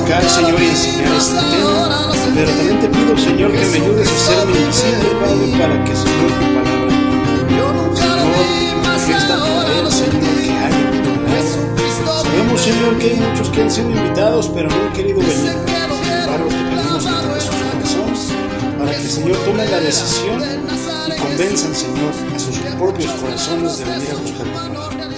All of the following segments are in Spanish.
predicar, Señor, y enseñar este tema, pero también te pido, Señor, que me ayudes a ser invisible, Padre, para que, Señor, tu palabra, Señor, manifiesta poder, Señor, que hay en tu palabra. Sabemos, Señor, que hay muchos que han sido invitados, pero no han querido venir. Sin embargo, te pedimos que toques sus corazones, para que, Señor, tomen la decisión y convenzan, Señor, a sus propios corazones de venir a buscar tu palabra.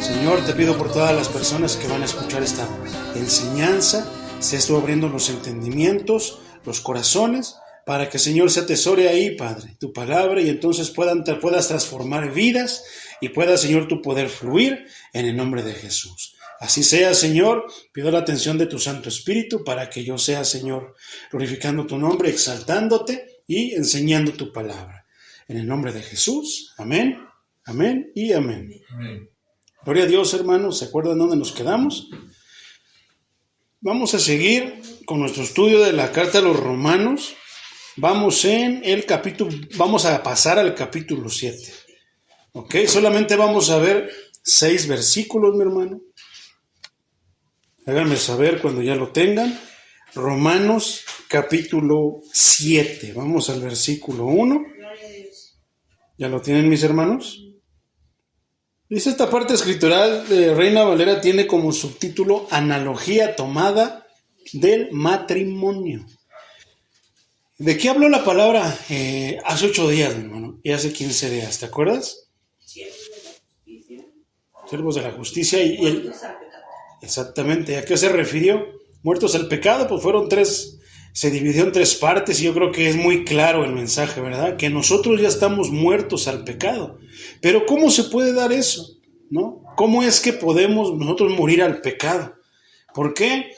Señor, te pido por todas las personas que van a escuchar esta enseñanza, seas tú abriendo los entendimientos, los corazones, para que, Señor, se atesore ahí, Padre, tu palabra, y entonces puedas transformar vidas y pueda, Señor, tu poder fluir en el nombre de Jesús. Así sea, Señor, pido la atención de tu Santo Espíritu para que yo sea, Señor, glorificando tu nombre, exaltándote y enseñando tu palabra. En el nombre de Jesús, amén, amén y amén. Amén. Gloria a Dios, hermanos. ¿Se acuerdan dónde nos quedamos? Vamos a seguir con nuestro estudio de la carta a los Romanos. Vamos a pasar al capítulo 7. ¿Ok? Solamente vamos a ver 6 versículos, mi hermano. Háganme saber cuando ya lo tengan. Romanos capítulo 7. Vamos al versículo 1. ¿Ya lo tienen, mis hermanos? Dice esta parte escritural de Reina Valera, tiene como subtítulo Analogía tomada del matrimonio. ¿De qué habló la palabra hace 8 días, mi hermano? Y hace 15 días, ¿te acuerdas? Siervos de la justicia. Exactamente, ¿a qué se refirió? Muertos al pecado, pues fueron 3, se dividió en 3 partes y yo creo que es muy claro el mensaje, ¿verdad? Que nosotros ya estamos muertos al pecado. Pero ¿cómo se puede dar eso? ¿No? ¿Cómo es que podemos nosotros morir al pecado? ¿Por qué?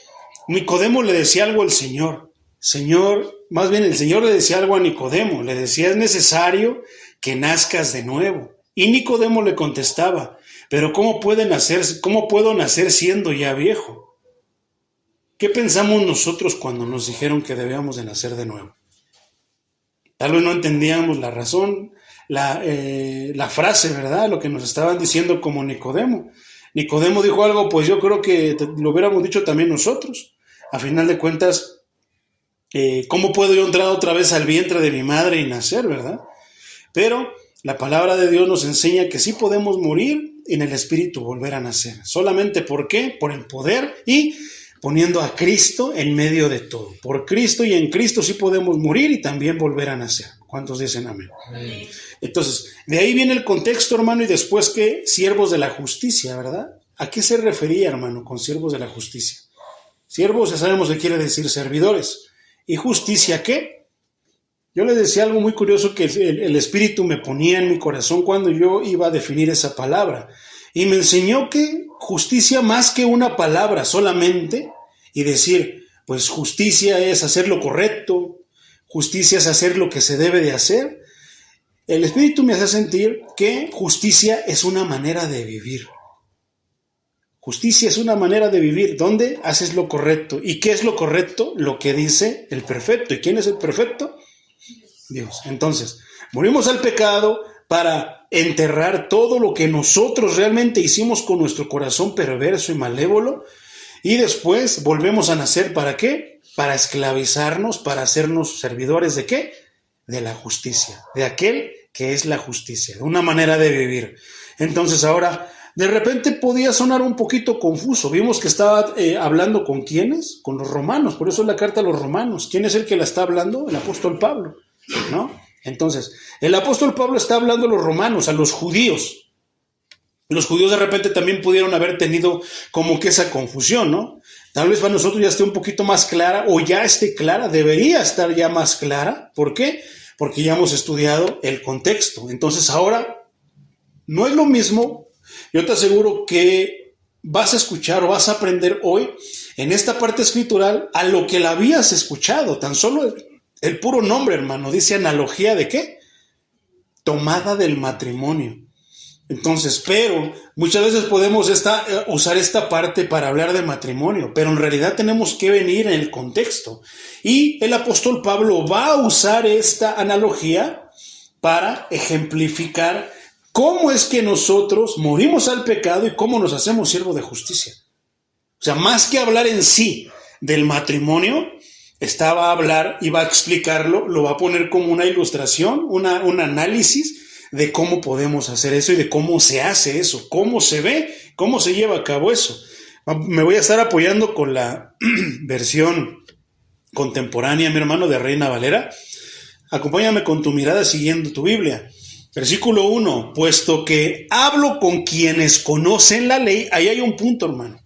Nicodemo le decía algo al Señor. El Señor le decía algo a Nicodemo. Le decía, es necesario que nazcas de nuevo. Y Nicodemo le contestaba, pero ¿cómo puedo nacer siendo ya viejo? ¿Qué pensamos nosotros cuando nos dijeron que debíamos de nacer de nuevo? Tal vez no entendíamos la razón, la frase, ¿verdad? Lo que nos estaban diciendo como Nicodemo. Nicodemo dijo algo, pues yo creo que lo hubiéramos dicho también nosotros. A final de cuentas, ¿cómo puedo yo entrar otra vez al vientre de mi madre y nacer, verdad? Pero la palabra de Dios nos enseña que sí podemos morir y en el Espíritu volver a nacer. ¿Solamente por qué? Por el poder y poniendo a Cristo en medio de todo. Por Cristo y en Cristo sí podemos morir y también volver a nacer. ¿Cuántos dicen amén? Amén. Entonces, de ahí viene el contexto, hermano, y después que siervos de la justicia, ¿verdad? ¿A qué se refería, hermano, con siervos de la justicia? Siervos, ya sabemos que quiere decir servidores. ¿Y justicia qué? Yo les decía algo muy curioso que el Espíritu me ponía en mi corazón cuando yo iba a definir esa palabra. Y me enseñó que justicia más que una palabra solamente, y decir, pues justicia es hacer lo correcto, justicia es hacer lo que se debe de hacer. El Espíritu me hace sentir que justicia es una manera de vivir. Justicia es una manera de vivir donde haces lo correcto. ¿Y qué es lo correcto? Lo que dice el perfecto. ¿Y quién es el perfecto? Dios. Entonces, morimos al pecado para enterrar todo lo que nosotros realmente hicimos con nuestro corazón perverso y malévolo, y después volvemos a nacer, ¿para qué? Para esclavizarnos, para hacernos servidores ¿de qué? De la justicia, de aquel que es la justicia, de una manera de vivir. Entonces ahora, de repente podía sonar un poquito confuso. Vimos que estaba hablando ¿con quiénes? Con los romanos, por eso es la carta a los romanos. ¿Quién es el que la está hablando? El apóstol Pablo, ¿no? Entonces, el apóstol Pablo está hablando a los romanos, a los judíos. Los judíos de repente también pudieron haber tenido como que esa confusión, ¿no? Tal vez para nosotros ya esté un poquito más clara, o ya esté clara, debería estar ya más clara. ¿Por qué? Porque ya hemos estudiado el contexto. Entonces ahora, no es lo mismo. Yo te aseguro que vas a escuchar o vas a aprender hoy en esta parte escritural a lo que la habías escuchado, tan solo el puro nombre, hermano, dice analogía ¿de qué? Tomada del matrimonio. Entonces, pero muchas veces podemos usar esta parte para hablar de matrimonio, pero en realidad tenemos que venir en el contexto. Y el apóstol Pablo va a usar esta analogía para ejemplificar cómo es que nosotros morimos al pecado y cómo nos hacemos siervos de justicia. O sea, más que hablar en sí del matrimonio, iba a explicarlo, lo va a poner como una ilustración, un análisis de cómo podemos hacer eso y de cómo se hace eso, cómo se ve, cómo se lleva a cabo eso. Me voy a estar apoyando con la versión contemporánea, mi hermano, de Reina Valera. Acompáñame con tu mirada siguiendo tu Biblia. Versículo 1, puesto que hablo con quienes conocen la ley, ahí hay un punto, hermano.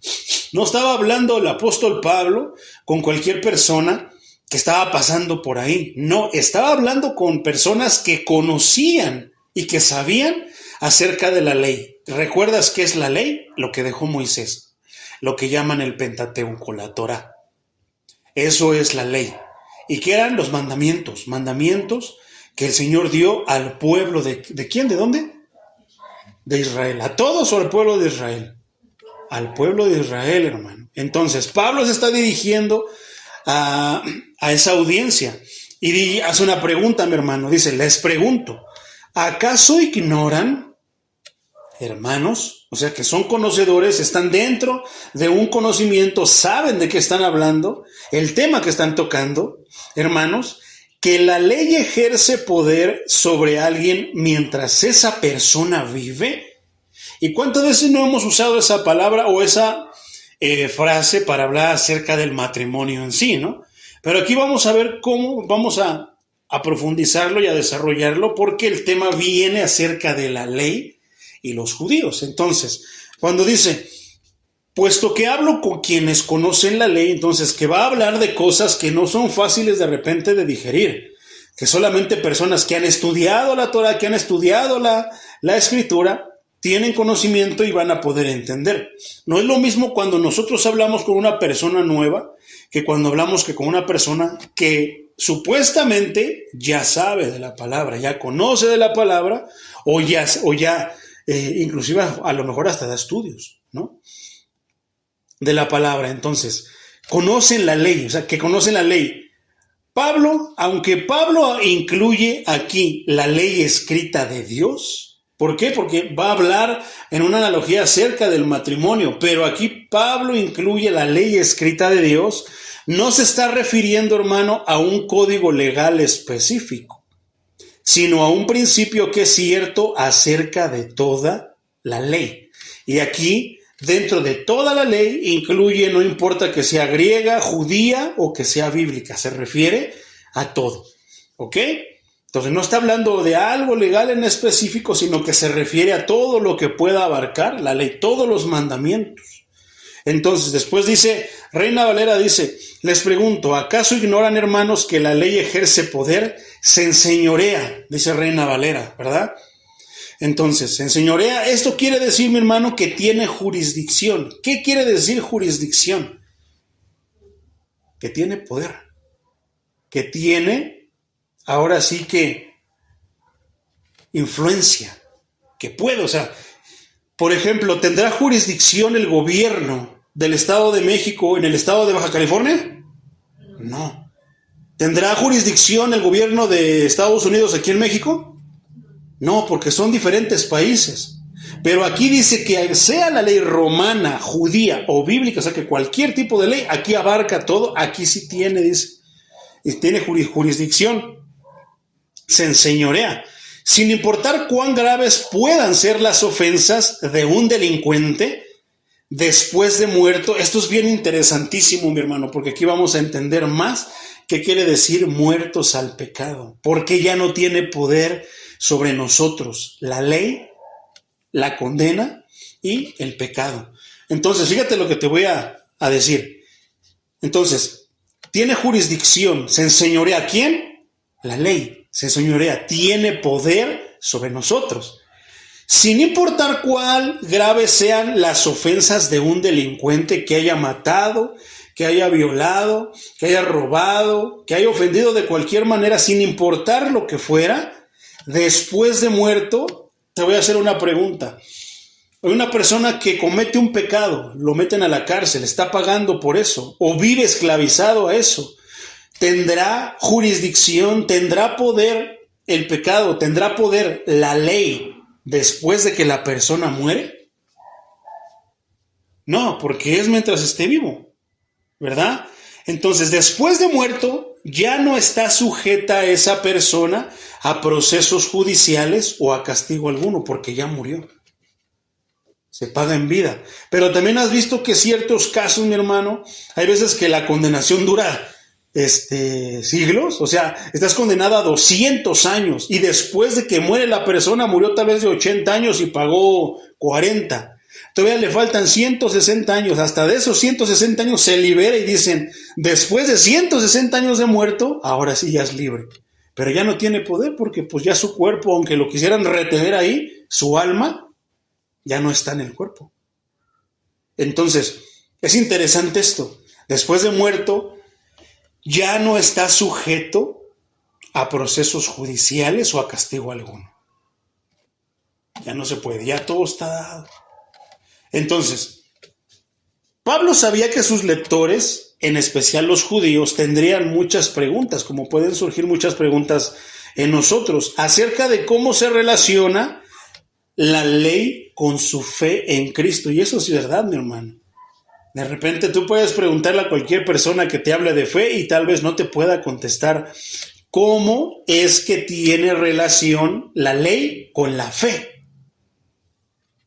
No estaba hablando el apóstol Pablo con cualquier persona que estaba pasando por ahí. No, estaba hablando con personas que conocían y que sabían acerca de la ley. ¿Recuerdas qué es la ley? Lo que dejó Moisés, lo que llaman el Pentateuco, la Torá. Eso es la ley. ¿Y qué eran los mandamientos? Mandamientos que el Señor dio al pueblo ¿de quién? ¿De dónde? De Israel. ¿A todos o al pueblo de Israel? Al pueblo de Israel, hermano. Entonces, Pablo se está dirigiendo a esa audiencia y hace una pregunta, mi hermano. Dice, les pregunto, ¿acaso ignoran, hermanos? O sea, que son conocedores, están dentro de un conocimiento, saben de qué están hablando, el tema que están tocando, hermanos, que la ley ejerce poder sobre alguien mientras esa persona vive. ¿Y cuántas veces no hemos usado esa palabra o esa frase para hablar acerca del matrimonio en sí, ¿no? Pero aquí vamos a ver cómo vamos a profundizarlo y a desarrollarlo, porque el tema viene acerca de la ley y los judíos. Entonces, cuando dice, puesto que hablo con quienes conocen la ley, entonces que va a hablar de cosas que no son fáciles de repente de digerir, que solamente personas que han estudiado la Torah, que han estudiado la Escritura, tienen conocimiento y van a poder entender. No es lo mismo cuando nosotros hablamos con una persona nueva que cuando hablamos con una persona que supuestamente ya sabe de la palabra, ya conoce de la palabra o ya inclusive a lo mejor hasta da estudios, ¿no? De la palabra. Entonces, conocen la ley, o sea, que conocen la ley. Pablo, aunque Pablo incluye aquí la ley escrita de Dios, ¿por qué? Porque va a hablar en una analogía acerca del matrimonio, pero aquí Pablo incluye la ley escrita de Dios, no se está refiriendo, hermano, a un código legal específico, sino a un principio que es cierto acerca de toda la ley. Y aquí, dentro de toda la ley, incluye, no importa que sea griega, judía o que sea bíblica, se refiere a todo, ¿ok? Entonces no está hablando de algo legal en específico, sino que se refiere a todo lo que pueda abarcar la ley, todos los mandamientos. Entonces después dice, Reina Valera dice, les pregunto, ¿acaso ignoran, hermanos, que la ley ejerce poder? Se enseñorea, dice Reina Valera, ¿verdad? Entonces, se enseñorea, esto quiere decir, mi hermano, que tiene jurisdicción. ¿Qué quiere decir jurisdicción? Que tiene poder, que tiene, ahora sí que, influencia, que puede, o sea, por ejemplo, ¿tendrá jurisdicción el gobierno del Estado de México en el Estado de Baja California? No. ¿Tendrá jurisdicción el gobierno de Estados Unidos aquí en México? No, porque son diferentes países. Pero aquí dice que sea la ley romana, judía o bíblica, o sea que cualquier tipo de ley, aquí abarca todo, aquí sí tiene, dice, y tiene jurisdicción, se enseñorea, sin importar cuán graves puedan ser las ofensas de un delincuente después de muerto. Esto es bien interesantísimo, mi hermano, porque aquí vamos a entender más qué quiere decir muertos al pecado, porque ya no tiene poder sobre nosotros la ley, la condena y el pecado. Entonces, fíjate lo que te voy a decir. Entonces, tiene jurisdicción, se enseñorea. ¿A quién? La ley, se enseñorea, tiene poder sobre nosotros. Sin importar cuál graves sean las ofensas de un delincuente que haya matado, que haya violado, que haya robado, que haya ofendido de cualquier manera, sin importar lo que fuera, después de muerto, te voy a hacer una pregunta. Hay una persona que comete un pecado, lo meten a la cárcel, está pagando por eso, o vive esclavizado a eso. ¿Tendrá jurisdicción, tendrá poder el pecado, tendrá poder la ley después de que la persona muere? No, porque es mientras esté vivo, ¿verdad? Entonces, después de muerto, ya no está sujeta esa persona a procesos judiciales o a castigo alguno, porque ya murió. Se paga en vida. Pero también has visto que ciertos casos, mi hermano, hay veces que la condenación dura siglos, o sea, estás condenada a 200 años y después de que muere la persona, murió tal vez de 80 años y pagó 40. Todavía le faltan 160 años, hasta de esos 160 años se libera y dicen, después de 160 años de muerto, ahora sí ya es libre. Pero ya no tiene poder porque pues ya su cuerpo, aunque lo quisieran retener ahí, su alma ya no está en el cuerpo. Entonces, es interesante esto. Después de muerto, ya no está sujeto a procesos judiciales o a castigo alguno. Ya no se puede, ya todo está dado. Entonces, Pablo sabía que sus lectores, en especial los judíos, tendrían muchas preguntas, como pueden surgir muchas preguntas en nosotros, acerca de cómo se relaciona la ley con su fe en Cristo. Y eso es verdad, mi hermano. De repente tú puedes preguntarle a cualquier persona que te hable de fe y tal vez no te pueda contestar cómo es que tiene relación la ley con la fe.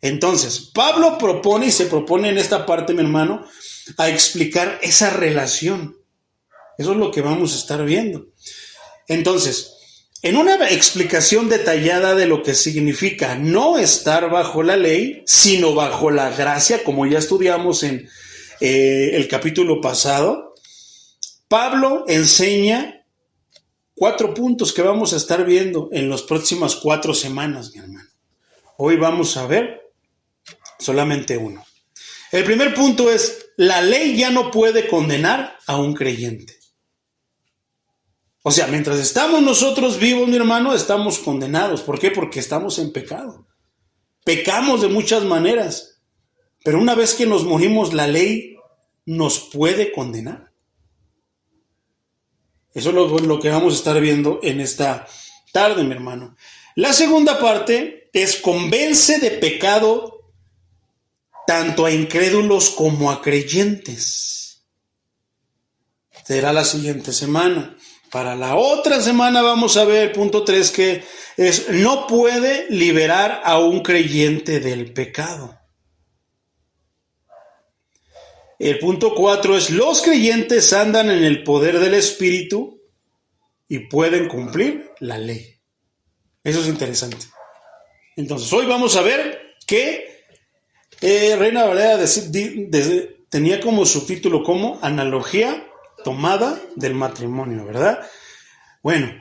Entonces, Pablo propone y se propone en esta parte, mi hermano, a explicar esa relación. Eso es lo que vamos a estar viendo. Entonces, en una explicación detallada de lo que significa no estar bajo la ley, sino bajo la gracia, como ya estudiamos en el capítulo pasado, Pablo enseña 4 puntos que vamos a estar viendo en las próximas 4 semanas, mi hermano. Hoy vamos a ver solamente uno. El primer punto es, la ley ya no puede condenar a un creyente. O sea, mientras estamos nosotros vivos, mi hermano, estamos condenados. ¿Por qué? Porque estamos en pecado. Pecamos de muchas maneras. Pero una vez que nos morimos, la ley nos puede condenar. Eso es lo que vamos a estar viendo en esta tarde, mi hermano. La segunda parte es convence de pecado tanto a incrédulos como a creyentes. Será la siguiente semana. Para la otra semana vamos a ver el punto 3, que es no puede liberar a un creyente del pecado. El punto 4 es los creyentes andan en el poder del Espíritu y pueden cumplir la ley. Eso es interesante. Entonces, hoy vamos a ver que Reina Valera tenía como subtítulo como analogía tomada del matrimonio, ¿verdad? Bueno,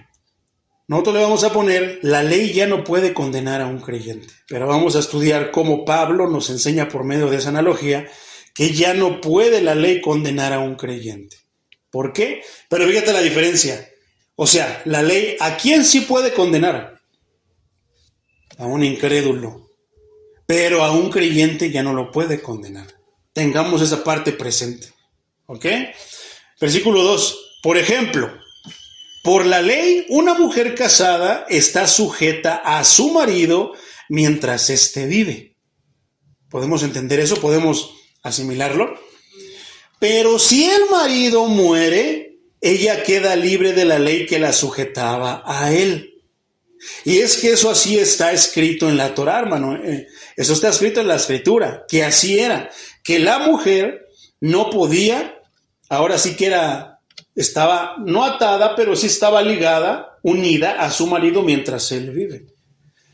nosotros le vamos a poner la ley ya no puede condenar a un creyente, pero vamos a estudiar cómo Pablo nos enseña por medio de esa analogía que ya no puede la ley condenar a un creyente. ¿Por qué? Pero fíjate la diferencia. O sea, la ley, ¿a quién sí puede condenar? A un incrédulo. Pero a un creyente ya no lo puede condenar. Tengamos esa parte presente. ¿Ok? Versículo 2. Por ejemplo, por la ley, una mujer casada está sujeta a su marido mientras éste vive. ¿Podemos entender eso? ¿Podemos asimilarlo? Pero si el marido muere, ella queda libre de la ley que la sujetaba a él. Y es que eso así está escrito en la Torá, hermano. Eso está escrito en la Escritura, que así era, que la mujer no podía, ahora sí que estaba no atada, pero sí estaba ligada, unida a su marido mientras él vive.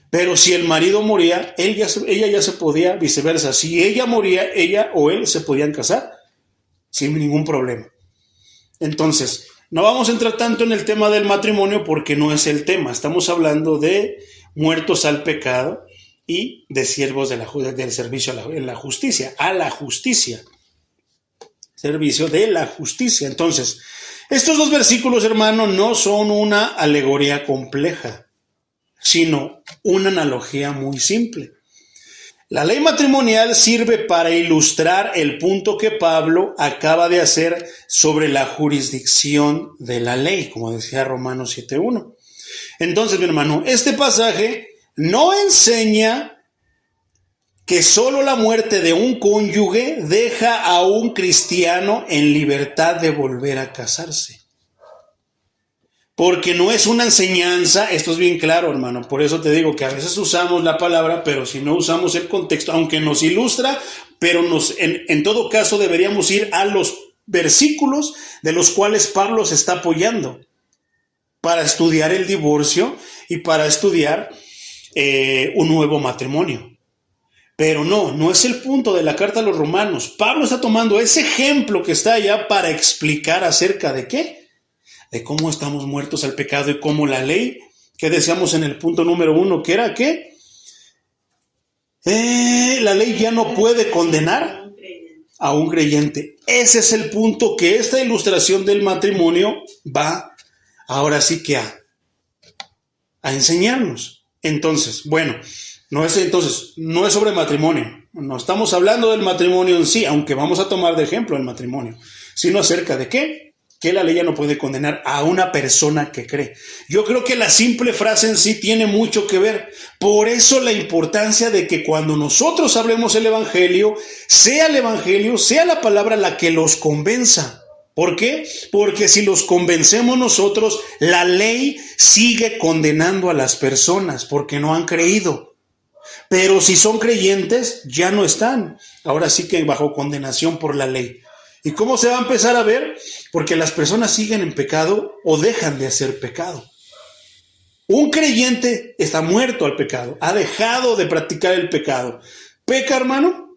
Pero si el marido moría, ella ya se podía, viceversa. Si ella moría, ella o él se podían casar sin ningún problema. Entonces, no vamos a entrar tanto en el tema del matrimonio porque no es el tema. Estamos hablando de muertos al pecado y de siervos del servicio a la justicia. Servicio de la justicia. Entonces, estos 2 versículos, hermano, no son una alegoría compleja, sino una analogía muy simple. La ley matrimonial sirve para ilustrar el punto que Pablo acaba de hacer sobre la jurisdicción de la ley, como decía Romanos 7:1. Entonces, mi hermano, este pasaje no enseña que solo la muerte de un cónyuge deja a un cristiano en libertad de volver a casarse. Porque no es una enseñanza, esto es bien claro, hermano, por eso te digo que a veces usamos la palabra, pero si no usamos el contexto, aunque nos ilustra, pero en todo caso deberíamos ir a los versículos de los cuales Pablo se está apoyando para estudiar el divorcio y para estudiar un nuevo matrimonio. Pero no es el punto de la carta a los romanos. Pablo está tomando ese ejemplo que está allá para explicar acerca de qué, de cómo estamos muertos al pecado y cómo la ley, que decíamos en el punto número 1, que era que la ley ya no puede condenar a un creyente. Ese es el punto que esta ilustración del matrimonio va ahora sí que a enseñarnos. Entonces, bueno, no es sobre matrimonio. No estamos hablando del matrimonio en sí, aunque vamos a tomar de ejemplo el matrimonio, sino acerca de qué, que la ley ya no puede condenar a una persona que cree. Yo creo que la simple frase en sí tiene mucho que ver. Por eso la importancia de que cuando nosotros hablemos el evangelio sea la palabra la que los convenza. ¿Por qué? Porque si los convencemos nosotros, la ley sigue condenando a las personas porque no han creído. Pero si son creyentes, ya no están. Ahora sí que bajo condenación por la ley. ¿Y cómo se va a empezar a ver? Porque las personas siguen en pecado o dejan de hacer pecado. Un creyente está muerto al pecado, ha dejado de practicar el pecado. ¿Peca, hermano?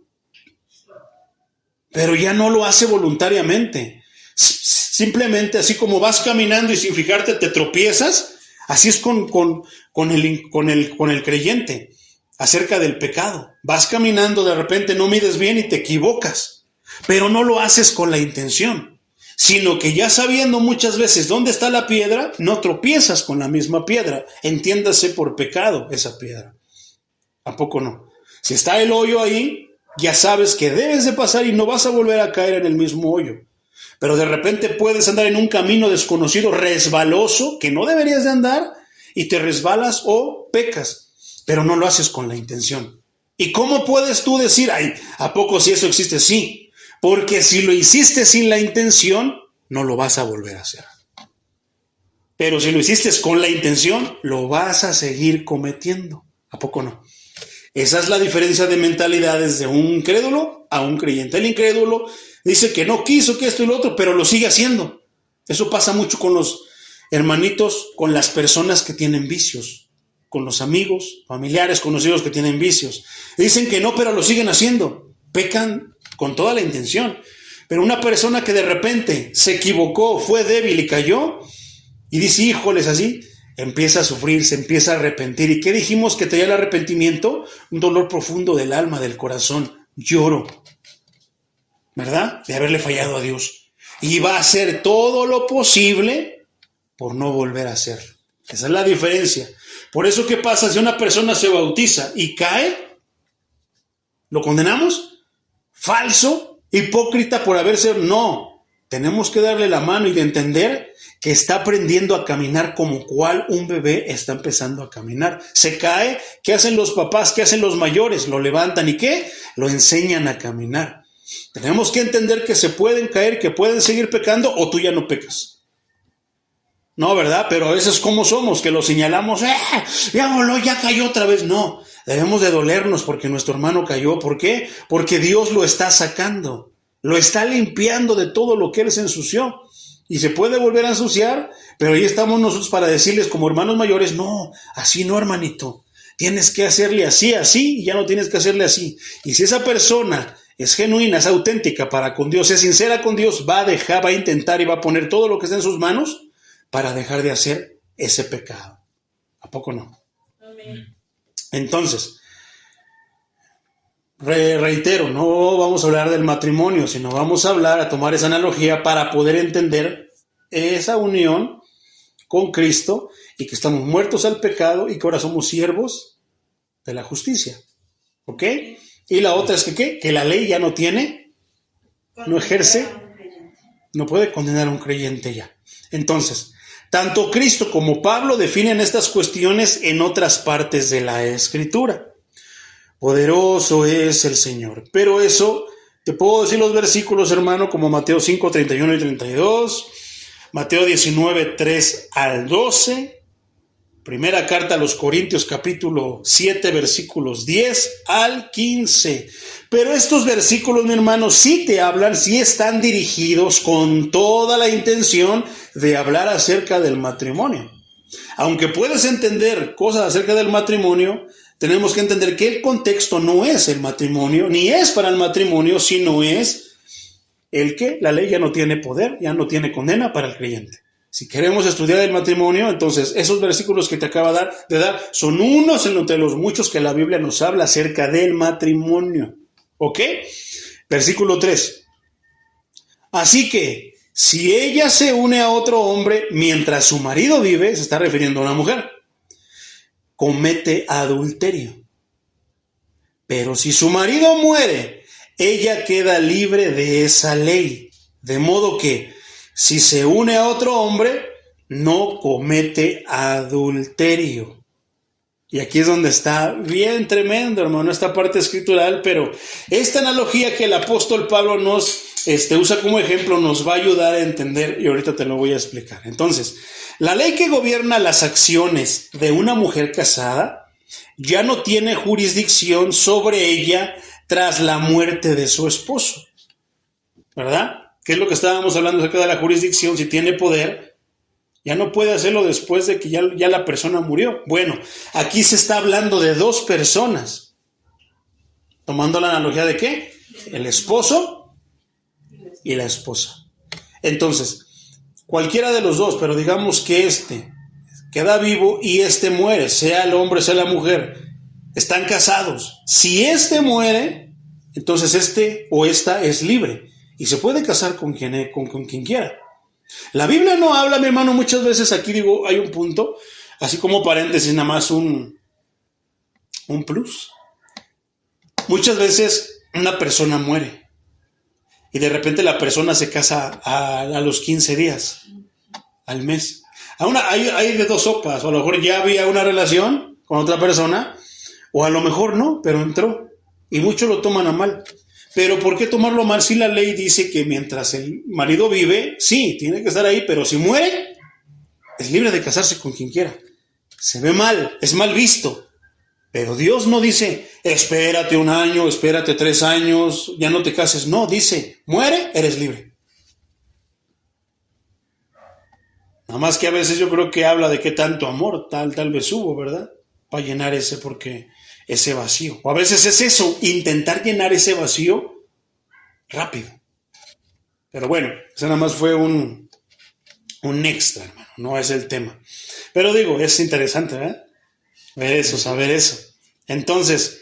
Pero ya no lo hace voluntariamente. Simplemente así como vas caminando y sin fijarte te tropiezas, así es con el creyente acerca del pecado. Vas caminando, de repente no mides bien y te equivocas, pero no lo haces con la intención, sino que ya sabiendo muchas veces dónde está la piedra, no tropiezas con la misma piedra. Entiéndase por pecado esa piedra. ¿A poco no? Si está el hoyo ahí, ya sabes que debes de pasar y no vas a volver a caer en el mismo hoyo. Pero de repente puedes andar en un camino desconocido, resbaloso, que no deberías de andar, y te resbalas o pecas, pero no lo haces con la intención. ¿Y cómo puedes tú decir, ay, ¿a poco si eso existe? Sí, porque si lo hiciste sin la intención, no lo vas a volver a hacer. Pero si lo hiciste con la intención, lo vas a seguir cometiendo. ¿A poco no? Esa es la diferencia de mentalidades de un incrédulo a un creyente. El incrédulo dice que no quiso, que esto y lo otro, pero lo sigue haciendo. Eso pasa mucho con los hermanitos, con las personas que tienen vicios, con los amigos, familiares, conocidos que tienen vicios. Dicen que no, pero lo siguen haciendo. Pecan con toda la intención. Pero una persona que de repente se equivocó, fue débil y cayó, y dice, híjoles, así, empieza a sufrir, se empieza a arrepentir. ¿Y qué dijimos que traía el arrepentimiento? Un dolor profundo del alma, del corazón. Lloro, ¿verdad? De haberle fallado a Dios. Y va a hacer todo lo posible por no volver a hacerlo. Esa es la diferencia. Por eso, ¿qué pasa si una persona se bautiza y cae? ¿Lo condenamos? ¿Falso? ¿Hipócrita por haberse? No. Tenemos que darle la mano y de entender que está aprendiendo a caminar como cual un bebé está empezando a caminar. Se cae, ¿qué hacen los papás? ¿Qué hacen los mayores? Lo levantan y ¿qué? Lo enseñan a caminar. Tenemos que entender que se pueden caer, que pueden seguir pecando o tú ya no pecas. No, ¿verdad? Pero a veces ¿cómo somos? Que lo señalamos, ya voló, ya cayó otra vez. No, debemos de dolernos porque nuestro hermano cayó. ¿Por qué? Porque Dios lo está sacando, lo está limpiando de todo lo que él se ensució. Y se puede volver a ensuciar, pero ahí estamos nosotros para decirles como hermanos mayores, no, así no, hermanito. Tienes que hacerle así, y ya no tienes que hacerle así. Y si esa persona es genuina, es auténtica para con Dios, es sincera con Dios, va a intentar y va a poner todo lo que está en sus manos para dejar de hacer ese pecado. ¿A poco no? Amén. Entonces, reitero, no vamos a hablar del matrimonio, sino vamos a tomar esa analogía para poder entender esa unión con Cristo y que estamos muertos al pecado y que ahora somos siervos de la justicia. ¿Ok? Y la otra es que la ley ya no ejerce, no puede condenar a un creyente ya. Entonces, tanto Cristo como Pablo definen estas cuestiones en otras partes de la Escritura. Poderoso es el Señor. Pero eso, te puedo decir los versículos, hermano, como Mateo 5, 31 y 32, Mateo 19, 3 al 12, primera carta a los Corintios, capítulo 7, versículos 10 al 15. Pero estos versículos, mi hermano, sí te hablan, sí están dirigidos con toda la intención de hablar acerca del matrimonio. Aunque puedes entender cosas acerca del matrimonio, tenemos que entender que el contexto no es el matrimonio, ni es para el matrimonio, sino es el que la ley ya no tiene poder, ya no tiene condena para el creyente. Si queremos estudiar el matrimonio, entonces esos versículos que te acaba de dar son unos entre los muchos que la Biblia nos habla acerca del matrimonio. ¿Ok? Versículo 3. Así que, si ella se une a otro hombre mientras su marido vive, se está refiriendo a una mujer, comete adulterio. Pero si su marido muere, ella queda libre de esa ley. De modo que, si se une a otro hombre, no comete adulterio. Y aquí es donde está bien tremendo, hermano, esta parte escritural, pero esta analogía que el apóstol Pablo nos usa como ejemplo nos va a ayudar a entender, y ahorita te lo voy a explicar. Entonces, la ley que gobierna las acciones de una mujer casada ya no tiene jurisdicción sobre ella tras la muerte de su esposo, ¿verdad? ¿Qué es lo que estábamos hablando acerca de la jurisdicción? Si tiene poder, ya no puede hacerlo después de que ya la persona murió. Bueno, aquí se está hablando de dos personas. Tomando la analogía de ¿qué? El esposo y la esposa. Entonces, cualquiera de los dos, pero digamos que queda vivo y muere, sea el hombre, sea la mujer, están casados. Si muere, entonces o esta es libre y se puede casar con quien quiera. La Biblia no habla, mi hermano, muchas veces aquí digo, hay un punto, así como paréntesis, nada más un plus. Muchas veces una persona muere y de repente la persona se casa a los 15 días, al mes. Hay de dos sopas, o a lo mejor ya había una relación con otra persona, o a lo mejor no, pero entró. Y muchos lo toman a mal. Pero ¿por qué tomarlo mal si la ley dice que mientras el marido vive, sí, tiene que estar ahí, pero si muere, es libre de casarse con quien quiera? Se ve mal, es mal visto. Pero Dios no dice, espérate 1 año, espérate 3 años, ya no te cases. No, dice, muere, eres libre. Nada más que a veces yo creo que habla de qué tanto amor tal vez hubo, ¿verdad? Para llenar ese vacío. O a veces es eso, intentar llenar ese vacío rápido. Pero bueno, eso nada más fue un extra, hermano, no es el tema. Pero digo, es interesante, ¿verdad? Ver eso, saber eso. Entonces,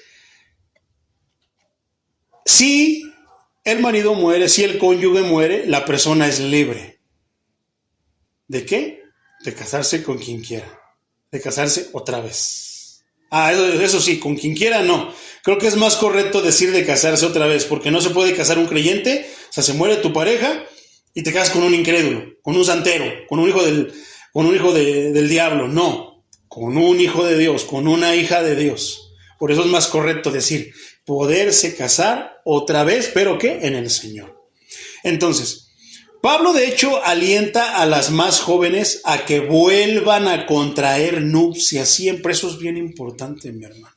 si el marido muere, si el cónyuge muere, la persona es libre. ¿De qué? De casarse con quien quiera. De casarse otra vez. Eso sí, con quien quiera no. Creo que es más correcto decir de casarse otra vez, porque no se puede casar un creyente, o sea, se muere tu pareja y te casas con un incrédulo, con un santero, con un hijo del diablo. No, con un hijo de Dios, con una hija de Dios. Por eso es más correcto decir, poderse casar otra vez, pero ¿qué? En el Señor. Entonces, Pablo de hecho alienta a las más jóvenes a que vuelvan a contraer nupcias siempre. Eso es bien importante, mi hermano.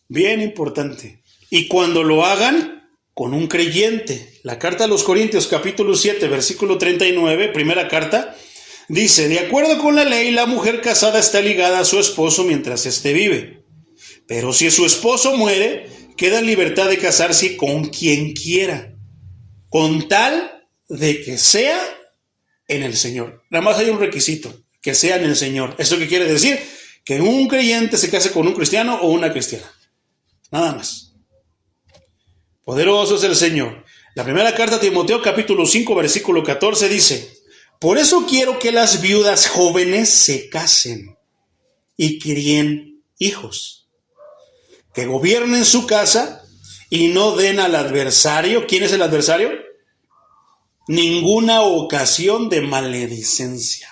Bien importante. Y cuando lo hagan, con un creyente. La carta a los Corintios, capítulo 7, versículo 39, primera carta, dice, de acuerdo con la ley, la mujer casada está ligada a su esposo mientras éste vive. Pero si su esposo muere, queda en libertad de casarse con quien quiera, con tal de que sea en el Señor. Nada más hay un requisito, que sea en el Señor. ¿Eso qué quiere decir? Que un creyente se case con un cristiano o una cristiana. Nada más. Poderoso es el Señor. La primera carta a Timoteo, capítulo 5, versículo 14, dice, por eso quiero que las viudas jóvenes se casen y críen hijos, que gobiernen su casa y no den al adversario. ¿Quién es el adversario? Ninguna ocasión de maledicencia.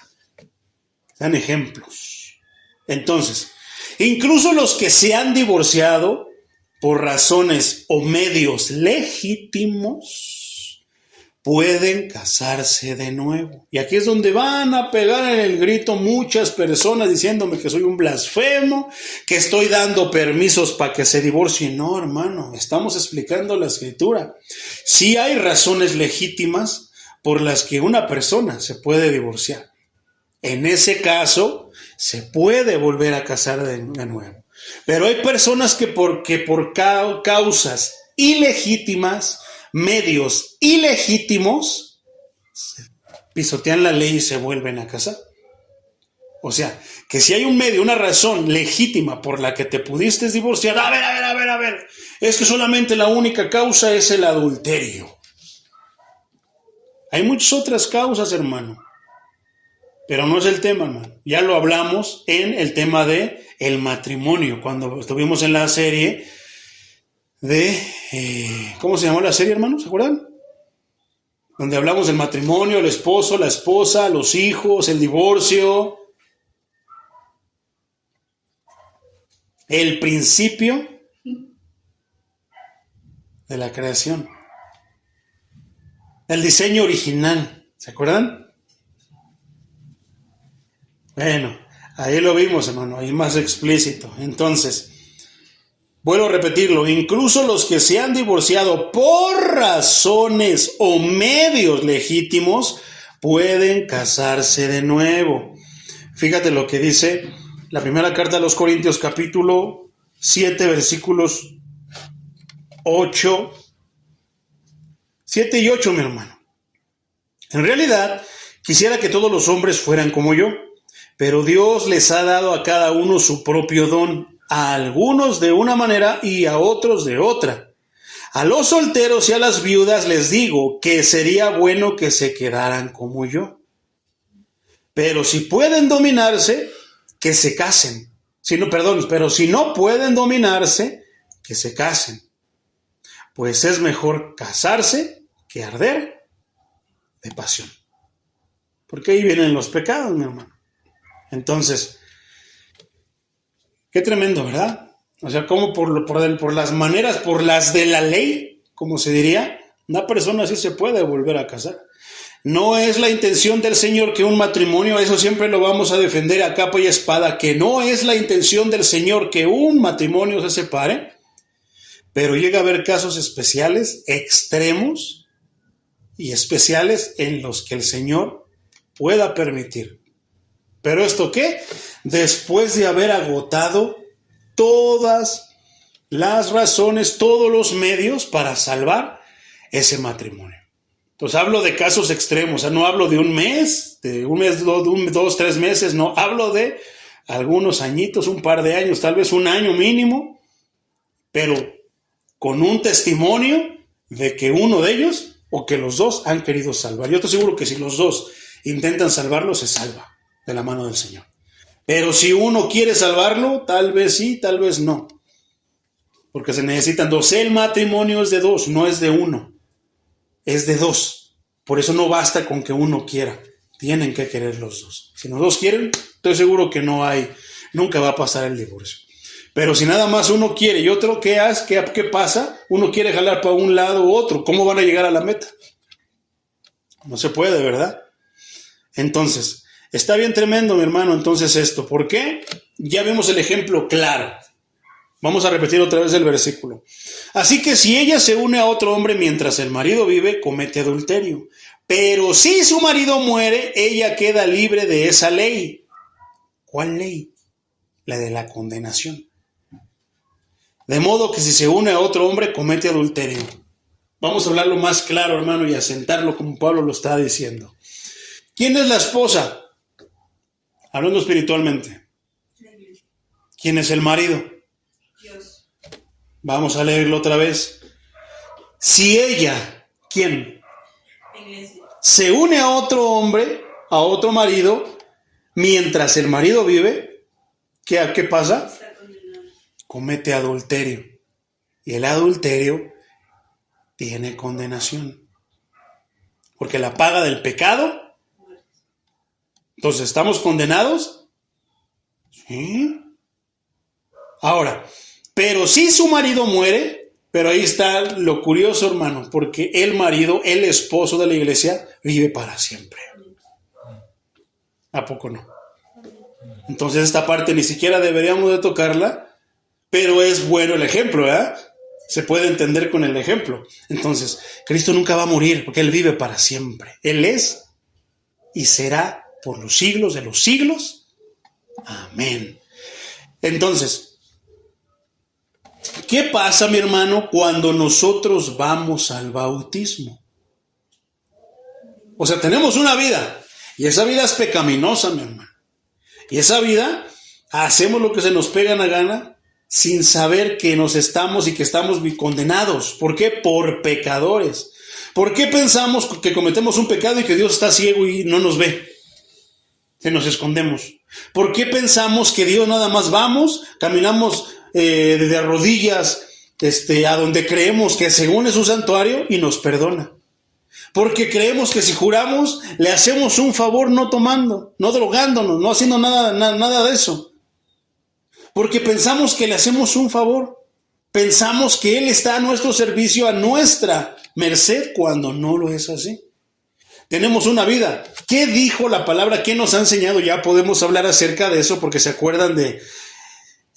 Dan ejemplos. Entonces, Incluso los que se han divorciado por razones o medios legítimos pueden casarse de nuevo. Y aquí es donde van a pegar en el grito muchas personas diciéndome que soy un blasfemo, que estoy dando permisos para que se divorcien. No, hermano, estamos explicando la Escritura. Sí hay razones legítimas por las que una persona se puede divorciar. En ese caso, se puede volver a casar de nuevo. Pero hay personas que por causas ilegítimas, medios ilegítimos, pisotean la ley y se vuelven a casar. O sea, que si hay un medio, una razón legítima por la que te pudiste divorciar, a ver, es que solamente la única causa es el adulterio. Hay muchas otras causas, hermano. Pero no es el tema, hermano. Ya lo hablamos en el tema de el matrimonio, cuando estuvimos en la serie de... ¿cómo se llamó la serie, hermano? ¿Se acuerdan? Donde hablamos del matrimonio, el esposo, la esposa, los hijos, el divorcio. El principio de la creación. El diseño original. ¿Se acuerdan? Bueno, ahí lo vimos, hermano, ahí más explícito. Entonces, vuelvo a repetirlo, incluso los que se han divorciado por razones o medios legítimos pueden casarse de nuevo. Fíjate lo que dice la primera carta a los Corintios, capítulo 7, versículos 7 y 8, mi hermano. En realidad, quisiera que todos los hombres fueran como yo. Pero Dios les ha dado a cada uno su propio don, a algunos de una manera y a otros de otra. A los solteros y a las viudas les digo que sería bueno que se quedaran como yo. Pero si pueden dominarse, que se casen. Pero si no pueden dominarse, que se casen. Pues es mejor casarse que arder de pasión. Porque ahí vienen los pecados, mi hermano. Entonces, qué tremendo, ¿verdad? O sea, como por las maneras, por las de la ley, como se diría, una persona así se puede volver a casar. No es la intención del Señor que un matrimonio, eso siempre lo vamos a defender a capa y espada, que no es la intención del Señor que un matrimonio se separe, pero llega a haber casos especiales, extremos y especiales en los que el Señor pueda permitir. ¿Pero esto qué? Después de haber agotado todas las razones, todos los medios para salvar ese matrimonio. Entonces hablo de casos extremos, o sea, no hablo de un mes, 2, 3 meses, no, hablo de algunos añitos, un par de años, tal vez un año mínimo, pero con un testimonio de que uno de ellos o que los dos han querido salvar. Yo estoy seguro que si los dos intentan salvarlo, se salva de la mano del Señor. Pero si uno quiere salvarlo, tal vez sí, tal vez no. Porque se necesitan dos. El matrimonio es de dos, no es de uno. Es de dos. Por eso no basta con que uno quiera. Tienen que querer los dos. Si los dos quieren, estoy seguro que nunca va a pasar el divorcio. Pero si nada más uno quiere y otro, ¿qué pasa? Uno quiere jalar para un lado u otro. ¿Cómo van a llegar a la meta? No se puede, ¿verdad? Entonces, está bien tremendo, mi hermano, entonces esto. ¿Por qué? Ya vemos el ejemplo claro. Vamos a repetir otra vez el versículo. Así que si ella se une a otro hombre mientras el marido vive, comete adulterio. Pero si su marido muere, ella queda libre de esa ley. ¿Cuál ley? La de la condenación. De modo que si se une a otro hombre, comete adulterio. Vamos a hablarlo más claro, hermano, y a sentarlo como Pablo lo está diciendo. ¿Quién es la esposa? Hablando espiritualmente. ¿Quién es el marido? Dios. Vamos a leerlo otra vez. Si ella, ¿quién? Iglesia. Se une a otro hombre, a otro marido, mientras el marido vive, ¿qué pasa? Está condenado. Comete adulterio. Y el adulterio tiene condenación. Porque la paga del pecado. Entonces, ¿estamos condenados? Sí. Ahora, pero si su marido muere, pero ahí está lo curioso, hermano, porque el marido, el esposo de la iglesia, vive para siempre. ¿A poco no? Entonces esta parte ni siquiera deberíamos de tocarla, pero es bueno el ejemplo, ¿verdad? Se puede entender con el ejemplo. Entonces, Cristo nunca va a morir porque Él vive para siempre. Él es y será por los siglos de los siglos. Amén. Entonces, ¿qué pasa, mi hermano, cuando nosotros vamos al bautismo? O sea, tenemos una vida y esa vida es pecaminosa, mi hermano. Y esa vida hacemos lo que se nos pega en la gana sin saber que nos estamos y que estamos condenados. ¿Por qué? Por pecadores. ¿Por qué pensamos que cometemos un pecado y que Dios está ciego y no nos ve? Que nos escondemos. ¿Por qué pensamos que Dios nada más vamos, caminamos de rodillas a donde creemos que según es un santuario y nos perdona? Porque creemos que si juramos le hacemos un favor no tomando, no drogándonos, no haciendo nada de eso. Porque pensamos que le hacemos un favor. Pensamos que Él está a nuestro servicio, a nuestra merced, cuando no lo es así. Tenemos una vida. ¿Qué dijo la palabra? ¿Qué nos ha enseñado? Ya podemos hablar acerca de eso porque se acuerdan de